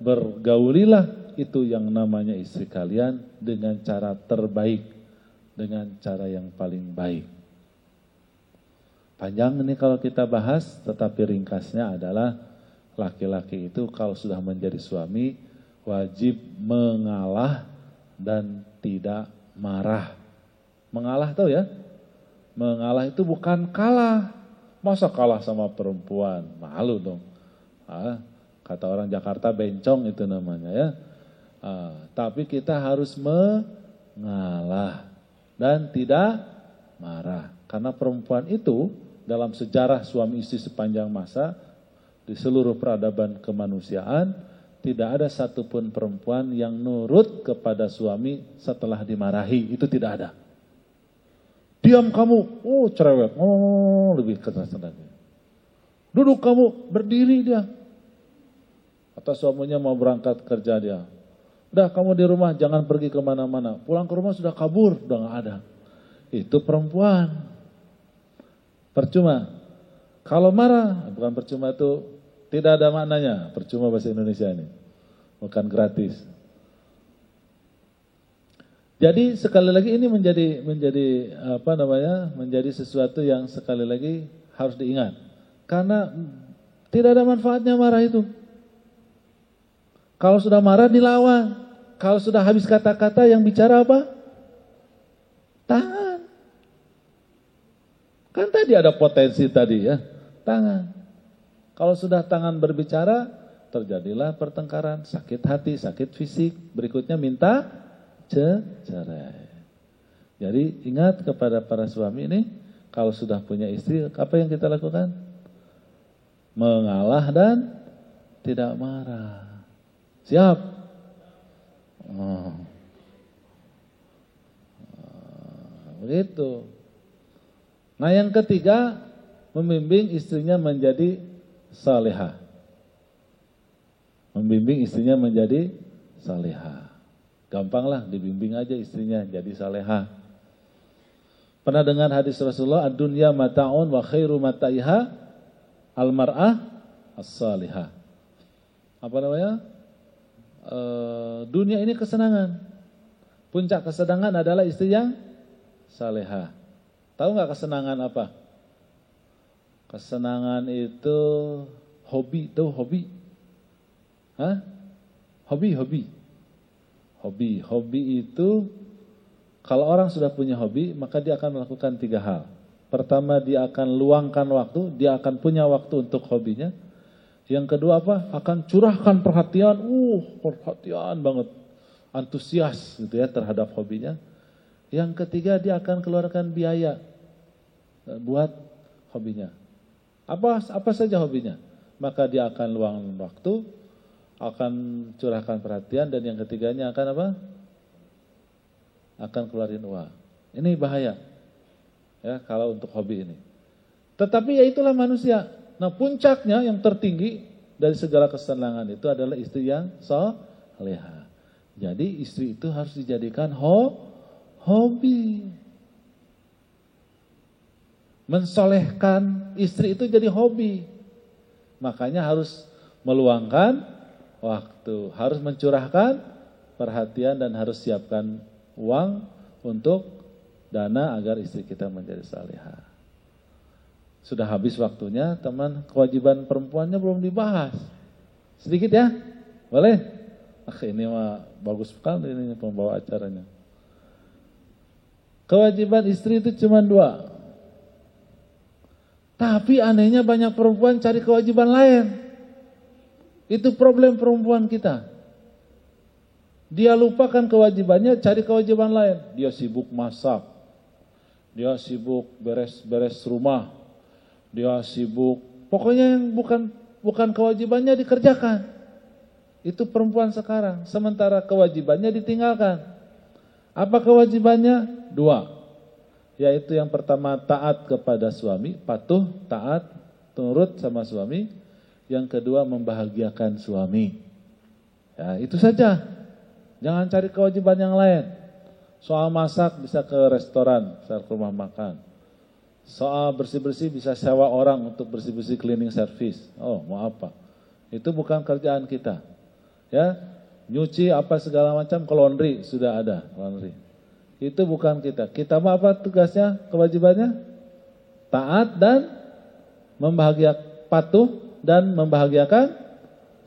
bergaulilah itu yang namanya istri kalian dengan cara terbaik, dengan cara yang paling baik. Panjang ini kalau kita bahas, tetapi ringkasnya adalah laki-laki itu kalau sudah menjadi suami wajib mengalah dan tidak marah. Mengalah tahu ya? Mengalah itu bukan kalah. Masa kalah sama perempuan? Malu dong. Kata orang Jakarta bencong itu namanya ya. Tapi kita harus mengalah dan tidak marah. Karena perempuan itu dalam sejarah suami istri sepanjang masa, di seluruh peradaban kemanusiaan, tidak ada satupun perempuan yang nurut kepada suami setelah dimarahi. Itu tidak ada. Diam kamu, cerewet, lebih keras lagi. Duduk kamu, berdiri dia. Atau suaminya mau berangkat kerja dia. Udah kamu di rumah, jangan pergi kemana-mana. Pulang ke rumah sudah kabur, udah gak ada. Itu perempuan. Percuma. Kalau marah, bukan percuma itu, tidak ada maknanya. Percuma bahasa Indonesia ini. Bukan gratis. Jadi sekali lagi ini menjadi sesuatu yang sekali lagi harus diingat. Karena tidak ada manfaatnya marah itu. Kalau sudah marah dilawan. Kalau sudah habis kata-kata yang bicara apa? Tangan. Kan tadi ada potensi tadi ya. Tangan. Kalau sudah tangan berbicara, terjadilah pertengkaran, sakit hati, sakit fisik. Berikutnya minta cerai. Jadi ingat kepada para suami ini, kalau sudah punya istri, apa yang kita lakukan? Mengalah dan tidak marah. Siap? Oh. Begitu. Nah yang ketiga, membimbing istrinya menjadi salihah. Membimbing istrinya menjadi salihah. Gampanglah dibimbing aja istrinya jadi salihah. Pernah dengar hadis Rasulullah, ad-dunya mata'un wa khairu mata'iha al-mar'ah as-salihah. Apa namanya? Dunia ini kesenangan. Puncak kesenangan adalah istri yang salihah. Tahu nggak kesenangan apa? Kesenangan itu hobi, tuh hobi. Hah? Hobi itu kalau orang sudah punya hobi, maka dia akan melakukan 3 hal. Pertama, dia akan luangkan waktu, dia akan punya waktu untuk hobinya. Yang kedua apa? Akan curahkan perhatian, perhatian banget, antusias gitu ya terhadap hobinya. Yang ketiga, dia akan keluarkan biaya buat hobinya. Apa saja hobinya? Maka dia akan luangkan waktu, akan curahkan perhatian, dan yang ketiganya akan apa? Akan keluarin uang. Ini bahaya ya kalau untuk hobi ini. Tetapi ya itulah manusia. Nah puncaknya yang tertinggi dari segala kesenangan itu adalah istri yang salihah. Jadi istri itu harus dijadikan hobi. Mensolehkan istri itu jadi hobi. Makanya harus meluangkan waktu, harus mencurahkan perhatian, dan harus siapkan uang untuk dana agar istri kita menjadi salihah. Sudah habis waktunya, teman, kewajiban perempuannya belum dibahas. Sedikit ya, boleh? Ini mah bagus sekali ini pembawa acaranya. Kewajiban istri itu cuma 2. Tapi anehnya banyak perempuan cari kewajiban lain. Itu problem perempuan kita. Dia lupakan kewajibannya, cari kewajiban lain. Dia sibuk masak, dia sibuk beres-beres rumah, dia sibuk, pokoknya yang bukan kewajibannya dikerjakan. Itu perempuan sekarang. Sementara kewajibannya ditinggalkan. Apa kewajibannya? 2. Yaitu yang pertama taat kepada suami, patuh, taat, nurut sama suami. Yang kedua membahagiakan suami. Ya, itu saja. Jangan cari kewajiban yang lain. Soal masak bisa ke restoran, bisa ke rumah makan. Soal bersih-bersih bisa sewa orang untuk bersih-bersih cleaning service. Oh, mau apa? Itu bukan kerjaan kita. Ya, nyuci apa segala macam ke laundry sudah ada, laundry. Itu bukan kita. Kita mau apa tugasnya, kewajibannya? Taat dan patuh dan membahagiakan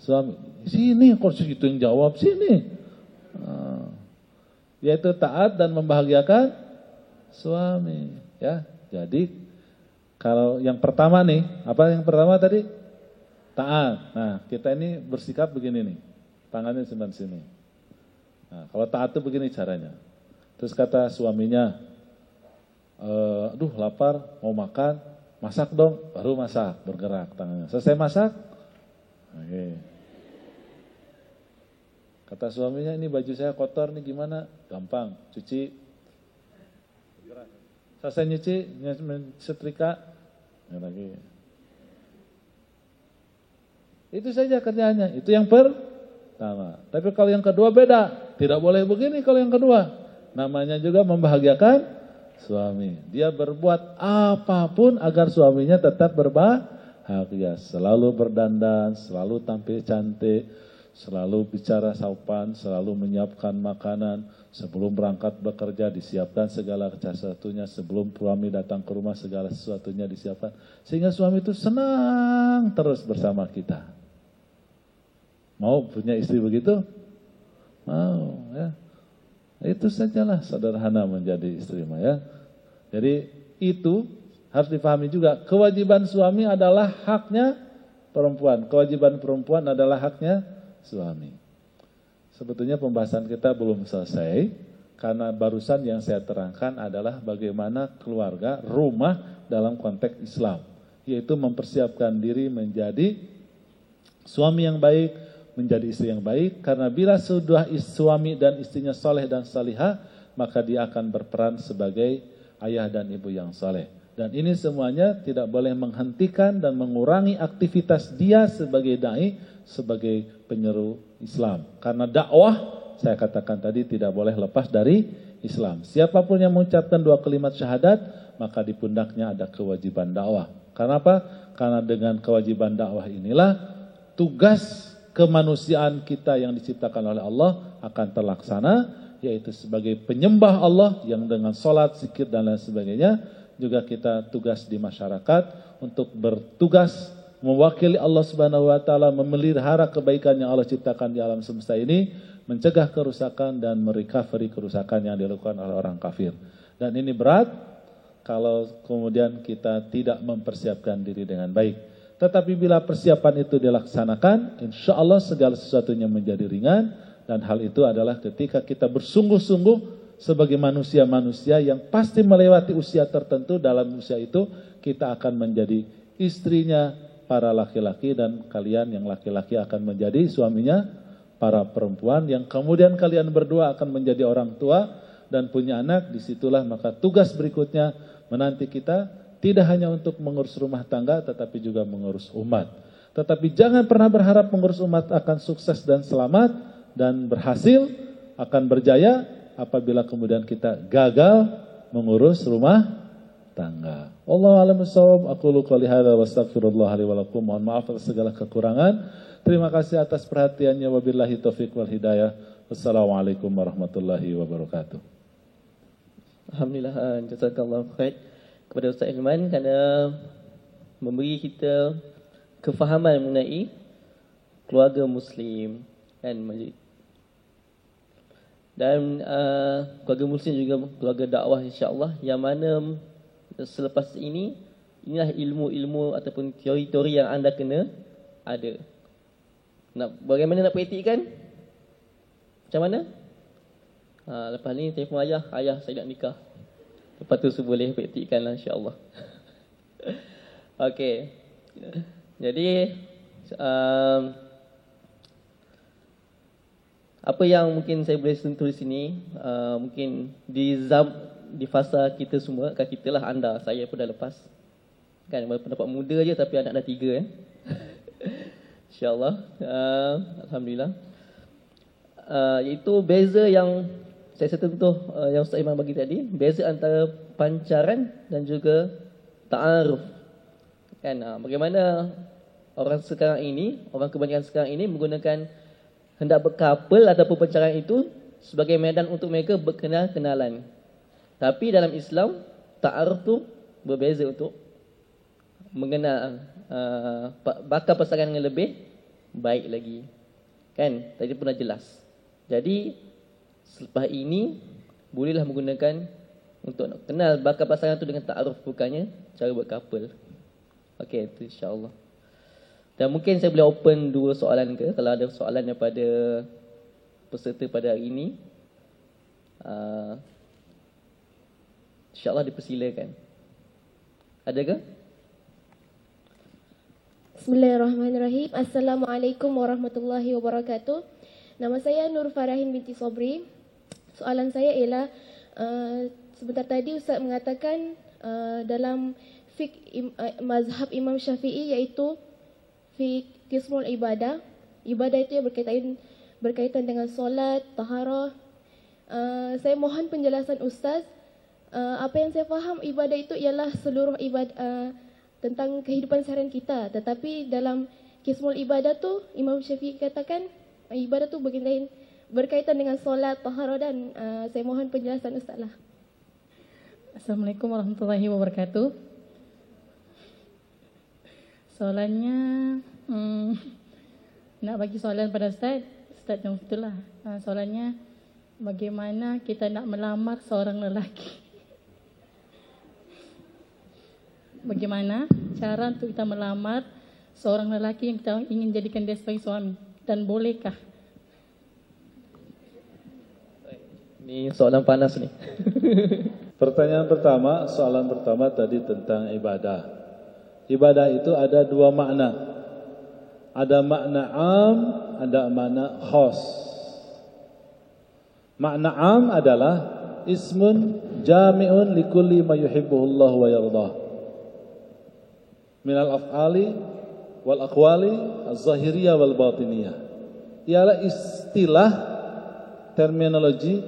suami. Sini kok itu yang jawab sini. Yaitu taat dan membahagiakan suami. Ya, jadi kalau yang pertama nih, apa yang pertama tadi? Taat. Nah, kita ini bersikap begini nih, tangannya simpan sini. Nah, kalau taat itu begini caranya. Terus kata suaminya, aduh lapar, mau makan, masak dong, baru masak, bergerak tangannya. Selesai masak, oke. Kata suaminya, ini baju saya kotor nih gimana? Gampang, cuci. Selesai nyuci, setrika, lagi. Itu saja kerjaannya. Itu yang pertama. Tapi kalau yang kedua beda. Tidak boleh begini kalau yang kedua. Namanya juga membahagiakan suami. Dia berbuat apapun agar suaminya tetap berbahagia. Selalu berdandan, selalu tampil cantik, selalu bicara sopan, selalu menyiapkan makanan, sebelum berangkat bekerja disiapkan segala sesuatunya, sebelum suami datang ke rumah segala sesuatunya disiapkan, sehingga suami itu senang terus bersama kita. Mau punya istri begitu? Mau ya. Itu sajalah sederhana menjadi istri ya. Jadi itu harus dipahami juga, kewajiban suami adalah haknya perempuan, kewajiban perempuan adalah haknya suami. Sebetulnya pembahasan kita belum selesai karena barusan yang saya terangkan adalah bagaimana keluarga, rumah dalam konteks Islam, yaitu mempersiapkan diri menjadi suami yang baik, menjadi istri yang baik. Karena bila sudah suami dan istrinya soleh dan salihah, maka dia akan berperan sebagai ayah dan ibu yang soleh. Dan ini semuanya tidak boleh menghentikan dan mengurangi aktivitas dia sebagai da'i, sebagai penyeru Islam. Karena dakwah, saya katakan tadi, tidak boleh lepas dari Islam. Siapapun yang mengucapkan 2 kalimat syahadat, maka di pundaknya ada kewajiban dakwah. Karena apa? Karena dengan kewajiban dakwah inilah tugas kemanusiaan kita yang diciptakan oleh Allah akan terlaksana, yaitu sebagai penyembah Allah yang dengan sholat, zikir dan lain sebagainya. Juga kita tugas di masyarakat untuk bertugas mewakili Allah Subhanahu wa taala, memelihara kebaikan yang Allah ciptakan di alam semesta ini, mencegah kerusakan dan merecovery kerusakan yang dilakukan oleh orang kafir. Dan ini berat kalau kemudian kita tidak mempersiapkan diri dengan baik. Tetapi bila persiapan itu dilaksanakan, insya Allah segala sesuatunya menjadi ringan. Dan hal itu adalah ketika kita bersungguh-sungguh sebagai manusia-manusia yang pasti melewati usia tertentu. Dalam usia itu kita akan menjadi istrinya para laki-laki, dan kalian yang laki-laki akan menjadi suaminya para perempuan, yang kemudian kalian berdua akan menjadi orang tua dan punya anak. Disitulah maka tugas berikutnya menanti kita, tidak hanya untuk mengurus rumah tangga tetapi juga mengurus umat. Tetapi jangan pernah berharap mengurus umat akan sukses dan selamat dan berhasil, akan berjaya apabila kemudian kita gagal mengurus rumah tangga. Wallahu a'lam bishawab. Aqulu qouli hadza wa astaghfirullah li wa lakum. Mohon maaf atas segala kekurangan. Terima kasih atas perhatiannya. Wabillahi taufik wal hidayah. Wassalamualaikum warahmatullahi wabarakatuh. Alhamdulillah, jazakallahu khair kepada Ustaz Hilman kerana memberi kita kefahaman mengenai keluarga Muslim dan keluarga Muslim juga keluarga dakwah, insya-Allah, yang mana selepas ini, inilah ilmu-ilmu ataupun teori-teori yang anda kena ada. Bagaimana nak praktikkan? Macam mana? Lepas ni telefon ayah saya nak nikah. Lepas tu boleh praktikkan lah, insya-Allah. Okey. Jadi apa yang mungkin saya boleh sentuh di sini, mungkin di fasa kita semua, kan kita lah, anda, saya pun dah lepas. Kan walaupun dapat muda je tapi anak dah 3 InsyaAllah. Alhamdulillah. Iaitu beza yang saya sentuh, yang Ustaz Iman bagi tadi, beza antara pancaran dan juga ta'aruf. Kan bagaimana orang kebanyakan sekarang ini menggunakan hendak berkapal ataupun pacaran itu sebagai medan untuk mereka berkenal-kenalan. Tapi dalam Islam, ta'aruf tu berbeza untuk mengenal bakal pasangan yang lebih baik lagi. Kan? Tadi pun dah jelas. Jadi, selepas ini, bolehlah menggunakan untuk nak kenal bakal pasangan tu dengan ta'aruf, bukannya cara berkapal. Okey, itu insya-Allah. Dan mungkin saya boleh open 2 soalan ke, kalau ada soalan daripada peserta pada hari ini. InsyaAllah dipersilakan. Ada ke? Bismillahirrahmanirrahim. Assalamualaikum warahmatullahi wabarakatuh. Nama saya Nur Farahin binti Sobri. Soalan saya ialah, sebentar tadi Ustaz mengatakan dalam fiqh mazhab Imam Syafi'i, iaitu fiqh qismul ibadah. Ibadah itu yang berkaitan dengan solat, taharah. Saya mohon penjelasan Ustaz. Apa yang saya faham, ibadah itu ialah seluruh ibadah tentang kehidupan seharian kita. Tetapi dalam qismul ibadah tu, Imam Syafi'i katakan ibadah tu berkaitan dengan solat, taharah, dan saya mohon penjelasan Ustaz lah. Assalamualaikum warahmatullahi wabarakatuh. Soalannya, nak bagi soalan pada Ustaz macam itulah. Soalannya, bagaimana kita nak melamar seorang lelaki? Bagaimana cara untuk kita melamar seorang lelaki yang kita ingin jadikan dia sebagai suami, dan bolehkah? Ini soalan panas ni. Pertanyaan pertama, soalan pertama tadi tentang ibadah. Ibadah itu ada 2 makna. Ada makna am, ada makna khas. Makna am adalah ismun jami'un likulli ma yuhibbuhullah wa yardah. Minal af'ali wal aqwali az-zahiriyah wal batiniyah. Ialah istilah terminologi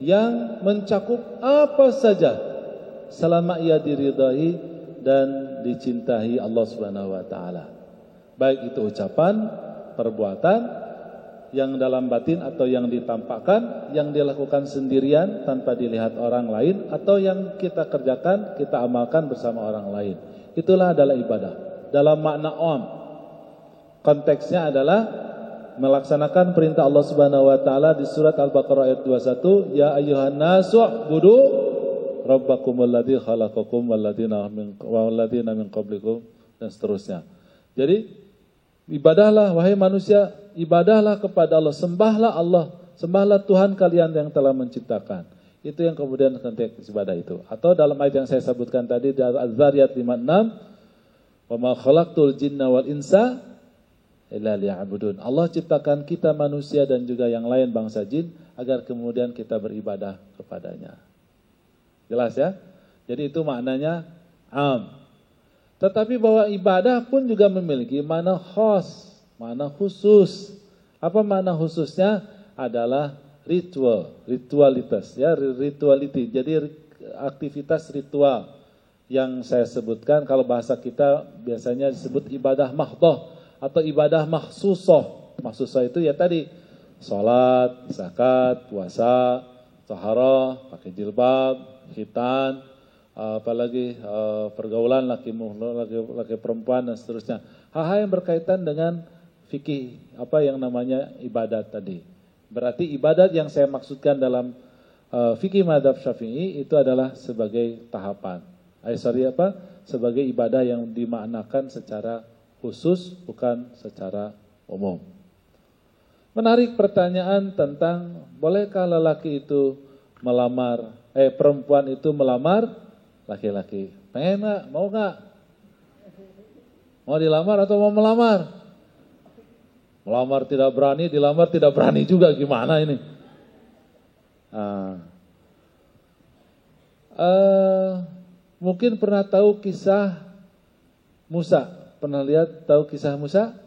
yang mencakup apa saja selama ia diridai dan dicintai Allah Subhanahu wa taala. Baik itu ucapan, perbuatan yang dalam batin atau yang ditampakkan, yang dilakukan sendirian tanpa dilihat orang lain, atau yang kita kerjakan, kita amalkan bersama orang lain. Itulah adalah ibadah. Dalam makna am, konteksnya adalah melaksanakan perintah Allah Subhanahu wa taala di surat Al-Baqarah ayat 21, ya ayyuhan nasu budu rabbakumul ladzi khalaqakum walladzina min qablikum, dan seterusnya. Jadi ibadahlah wahai manusia, ibadahlah kepada Allah, sembahlah Tuhan kalian yang telah menciptakan. Itu yang kemudian konteks ibadah itu. Atau dalam ayat yang saya sebutkan tadi di Az-Zariyat 56, wa ma khalaqtul jinna wal insa illa liya'budun. Allah ciptakan kita manusia dan juga yang lain bangsa jin agar kemudian kita beribadah kepadanya. Jelas ya? Jadi itu maknanya am. Tetapi bahwa ibadah pun juga memiliki makna khas, makna khusus. Apa makna khususnya? Adalah ritualitas, ya, rituality. Jadi aktivitas ritual yang saya sebutkan, kalau bahasa kita biasanya disebut ibadah mahdhah atau ibadah makhsusah. Makhsusah itu ya tadi salat, zakat, puasa, taharah, pakai jilbab, khitan, apalagi pergaulan laki perempuan dan seterusnya. Hal-hal yang berkaitan dengan fikih, apa yang namanya ibadat tadi. Berarti ibadat yang saya maksudkan dalam fikih mazhab Syafi'i itu adalah sebagai tahapan. Sebagai ibadah yang dimaknakan secara khusus, bukan secara umum. Menarik pertanyaan tentang bolehkah lelaki itu melamar, perempuan itu melamar laki-laki. Pengen nggak? Mau nggak? Mau dilamar atau mau melamar? Melamar tidak berani, dilamar tidak berani juga, gimana ini? Mungkin pernah tahu kisah Musa. Pernah tahu kisah Musa?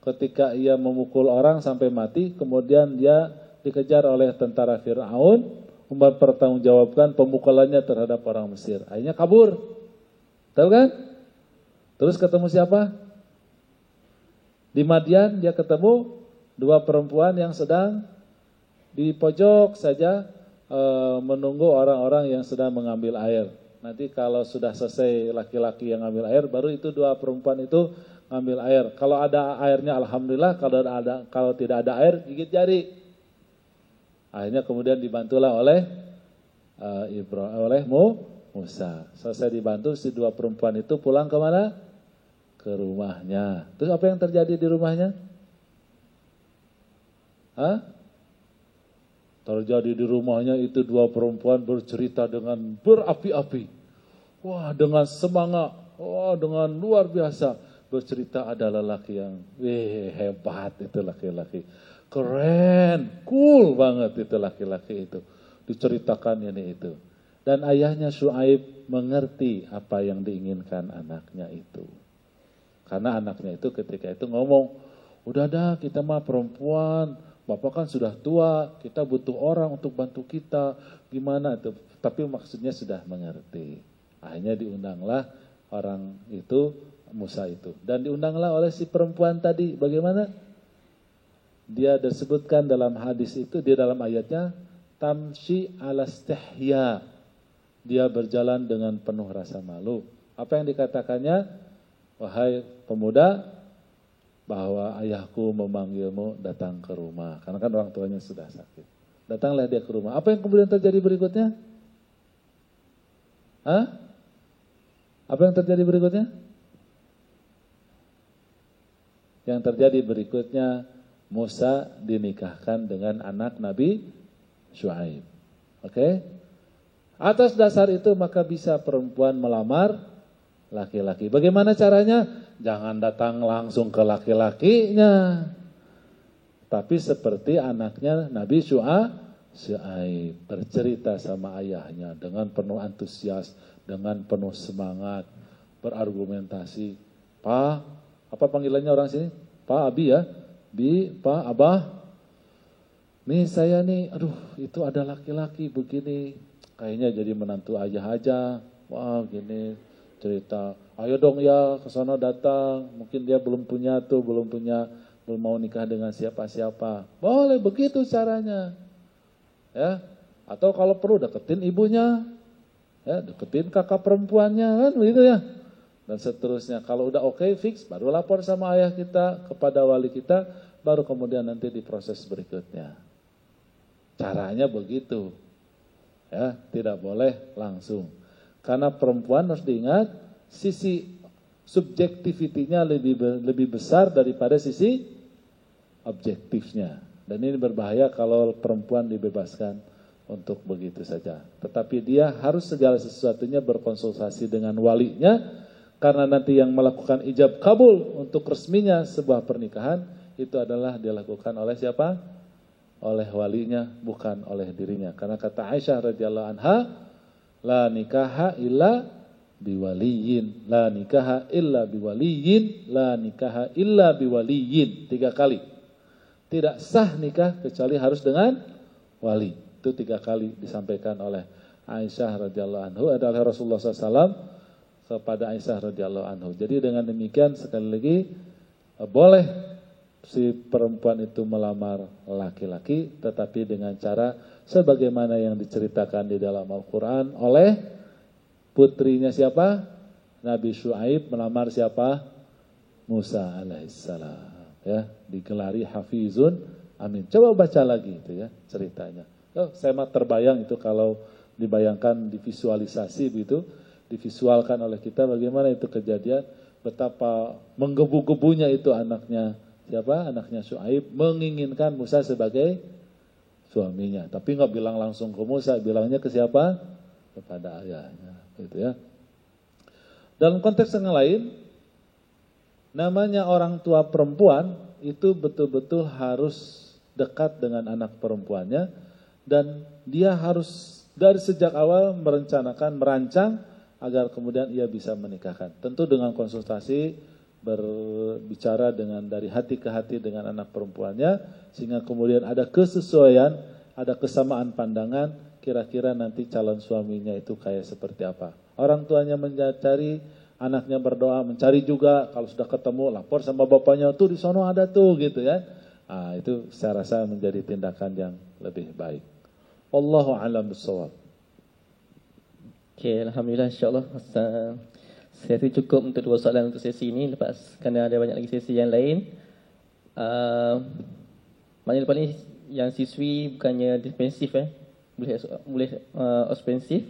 Ketika ia memukul orang sampai mati, kemudian dia dikejar oleh tentara Fir'aun, mempertanggungjawabkan pemukulannya terhadap orang Mesir. Akhirnya kabur. Tahu kan? Terus ketemu siapa? Di Madian dia ketemu dua perempuan yang sedang di pojok saja menunggu orang-orang yang sedang mengambil air. Nanti kalau sudah selesai laki-laki yang ngambil air, baru itu dua perempuan itu ngambil air. Kalau ada airnya alhamdulillah, kalau tidak ada air gigit jari. Akhirnya kemudian dibantulah oleh Musa. Selesai dibantu, si dua perempuan itu pulang ke mana? Ke rumahnya. Terus apa yang terjadi di rumahnya? Terjadi di rumahnya itu dua perempuan bercerita dengan berapi-api. Wah, dengan semangat. Wah, dengan luar biasa. Bercerita ada lelaki yang hebat itu laki-laki. Keren, cool banget itu laki-laki itu. Diceritakan ini itu. Dan ayahnya Syuaib mengerti apa yang diinginkan anaknya itu. Karena anaknya itu ketika itu ngomong, udah dah kita mah perempuan, bapak kan sudah tua, kita butuh orang untuk bantu kita, gimana itu. Tapi maksudnya sudah mengerti. Akhirnya diundanglah orang itu, Musa itu. Dan diundanglah oleh si perempuan tadi, bagaimana? Dia disebutkan dalam hadis itu, di dalam ayatnya, tamshi ala stihya. Dia berjalan dengan penuh rasa malu. Apa yang dikatakannya? Wahai pemuda, bahwa ayahku memanggilmu datang ke rumah. Karena kan orang tuanya sudah sakit. Datanglah dia ke rumah. Apa yang kemudian terjadi berikutnya? Apa yang terjadi berikutnya? Yang terjadi berikutnya, Musa dinikahkan dengan anak Nabi Syuaib. Oke? Atas dasar itu maka bisa perempuan melamar laki-laki. Bagaimana caranya? jangan datang langsung ke laki-lakinya. Tapi seperti anaknya Nabi Syuaib bercerita sama ayahnya dengan penuh antusias, dengan penuh semangat, berargumentasi. Pak, apa panggilannya orang sini? Pak, Abi ya? Bi, Pak, Abah. Nih saya nih, aduh itu ada laki-laki begini. Kayaknya jadi menantu ayah aja. Wah gini cerita. Ayo dong ya ke sana datang. Mungkin dia belum mau nikah dengan siapa-siapa. Boleh begitu caranya. Ya. Atau kalau perlu deketin ibunya. Ya, deketin kakak perempuannya kan begitu ya. Dan seterusnya. Kalau udah oke, fix, baru lapor sama ayah kita kepada wali kita, baru kemudian nanti diproses berikutnya. Caranya begitu. Ya, tidak boleh langsung. Karena perempuan harus diingat sisi subjektivitinya lebih besar daripada sisi objektifnya. Dan ini berbahaya kalau perempuan dibebaskan untuk begitu saja. Tetapi dia harus segala sesuatunya berkonsultasi dengan walinya, karena nanti yang melakukan ijab kabul untuk resminya sebuah pernikahan itu adalah dilakukan oleh siapa? Oleh walinya, bukan oleh dirinya. Karena kata Aisyah radhiyallahu anha, la nikaha illa biwaliyin, la nikaha illa biwaliyin, la nikaha illa biwaliyin. 3 kali. Tidak sah nikah kecuali harus dengan wali. Itu 3 kali disampaikan oleh Aisyah radhiyallahu anhu adalah Rasulullah SAW kepada Aisyah radhiyallahu anhu. Jadi dengan demikian sekali lagi boleh si perempuan itu melamar laki-laki, tetapi dengan cara sebagaimana yang diceritakan di dalam Al-Quran oleh putrinya siapa? Nabi Syuaib melamar siapa? Musa alaihissalam. Ya, digelari Hafizun Amin. Coba baca lagi itu ya ceritanya. Saya mah terbayang itu kalau dibayangkan, divisualisasi begitu, divisualkan oleh kita bagaimana itu kejadian, betapa menggebu-gebunya itu anaknya. Siapa? Anaknya Syuaib menginginkan Musa sebagai suaminya. Tapi nggak bilang langsung ke Musa, bilangnya ke siapa? Kepada ayahnya. Gitu ya. Dalam konteks yang lain, namanya orang tua perempuan itu betul-betul harus dekat dengan anak perempuannya. Dan dia harus dari sejak awal merancang agar kemudian ia bisa menikahkan. Tentu dengan konsultasi, berbicara dengan dari hati ke hati dengan anak perempuannya, sehingga kemudian ada kesesuaian, ada kesamaan pandangan, kira-kira nanti calon suaminya itu kayak seperti apa. Orang tuanya mencari, anaknya berdoa, mencari juga, kalau sudah ketemu lapor sama bapaknya, tuh di sono ada tuh gitu ya. Nah, itu saya rasa menjadi tindakan yang lebih baik. Wallahu a'lam bishawab. Oke, alhamdulillah, insyaallah saya rasa cukup untuk 2 soalan untuk sesi ini. Lepas kerana ada banyak lagi sesi yang lain. Maknanya lepas ni yang siswi bukannya defensif boleh offensif.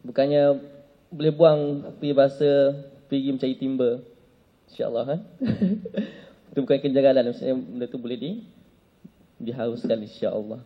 Bukannya boleh buang pergi bahasa, pergi mencari timba. InsyaAllah itu bukan kejanggalan, benda tu boleh diharuskan insyaAllah.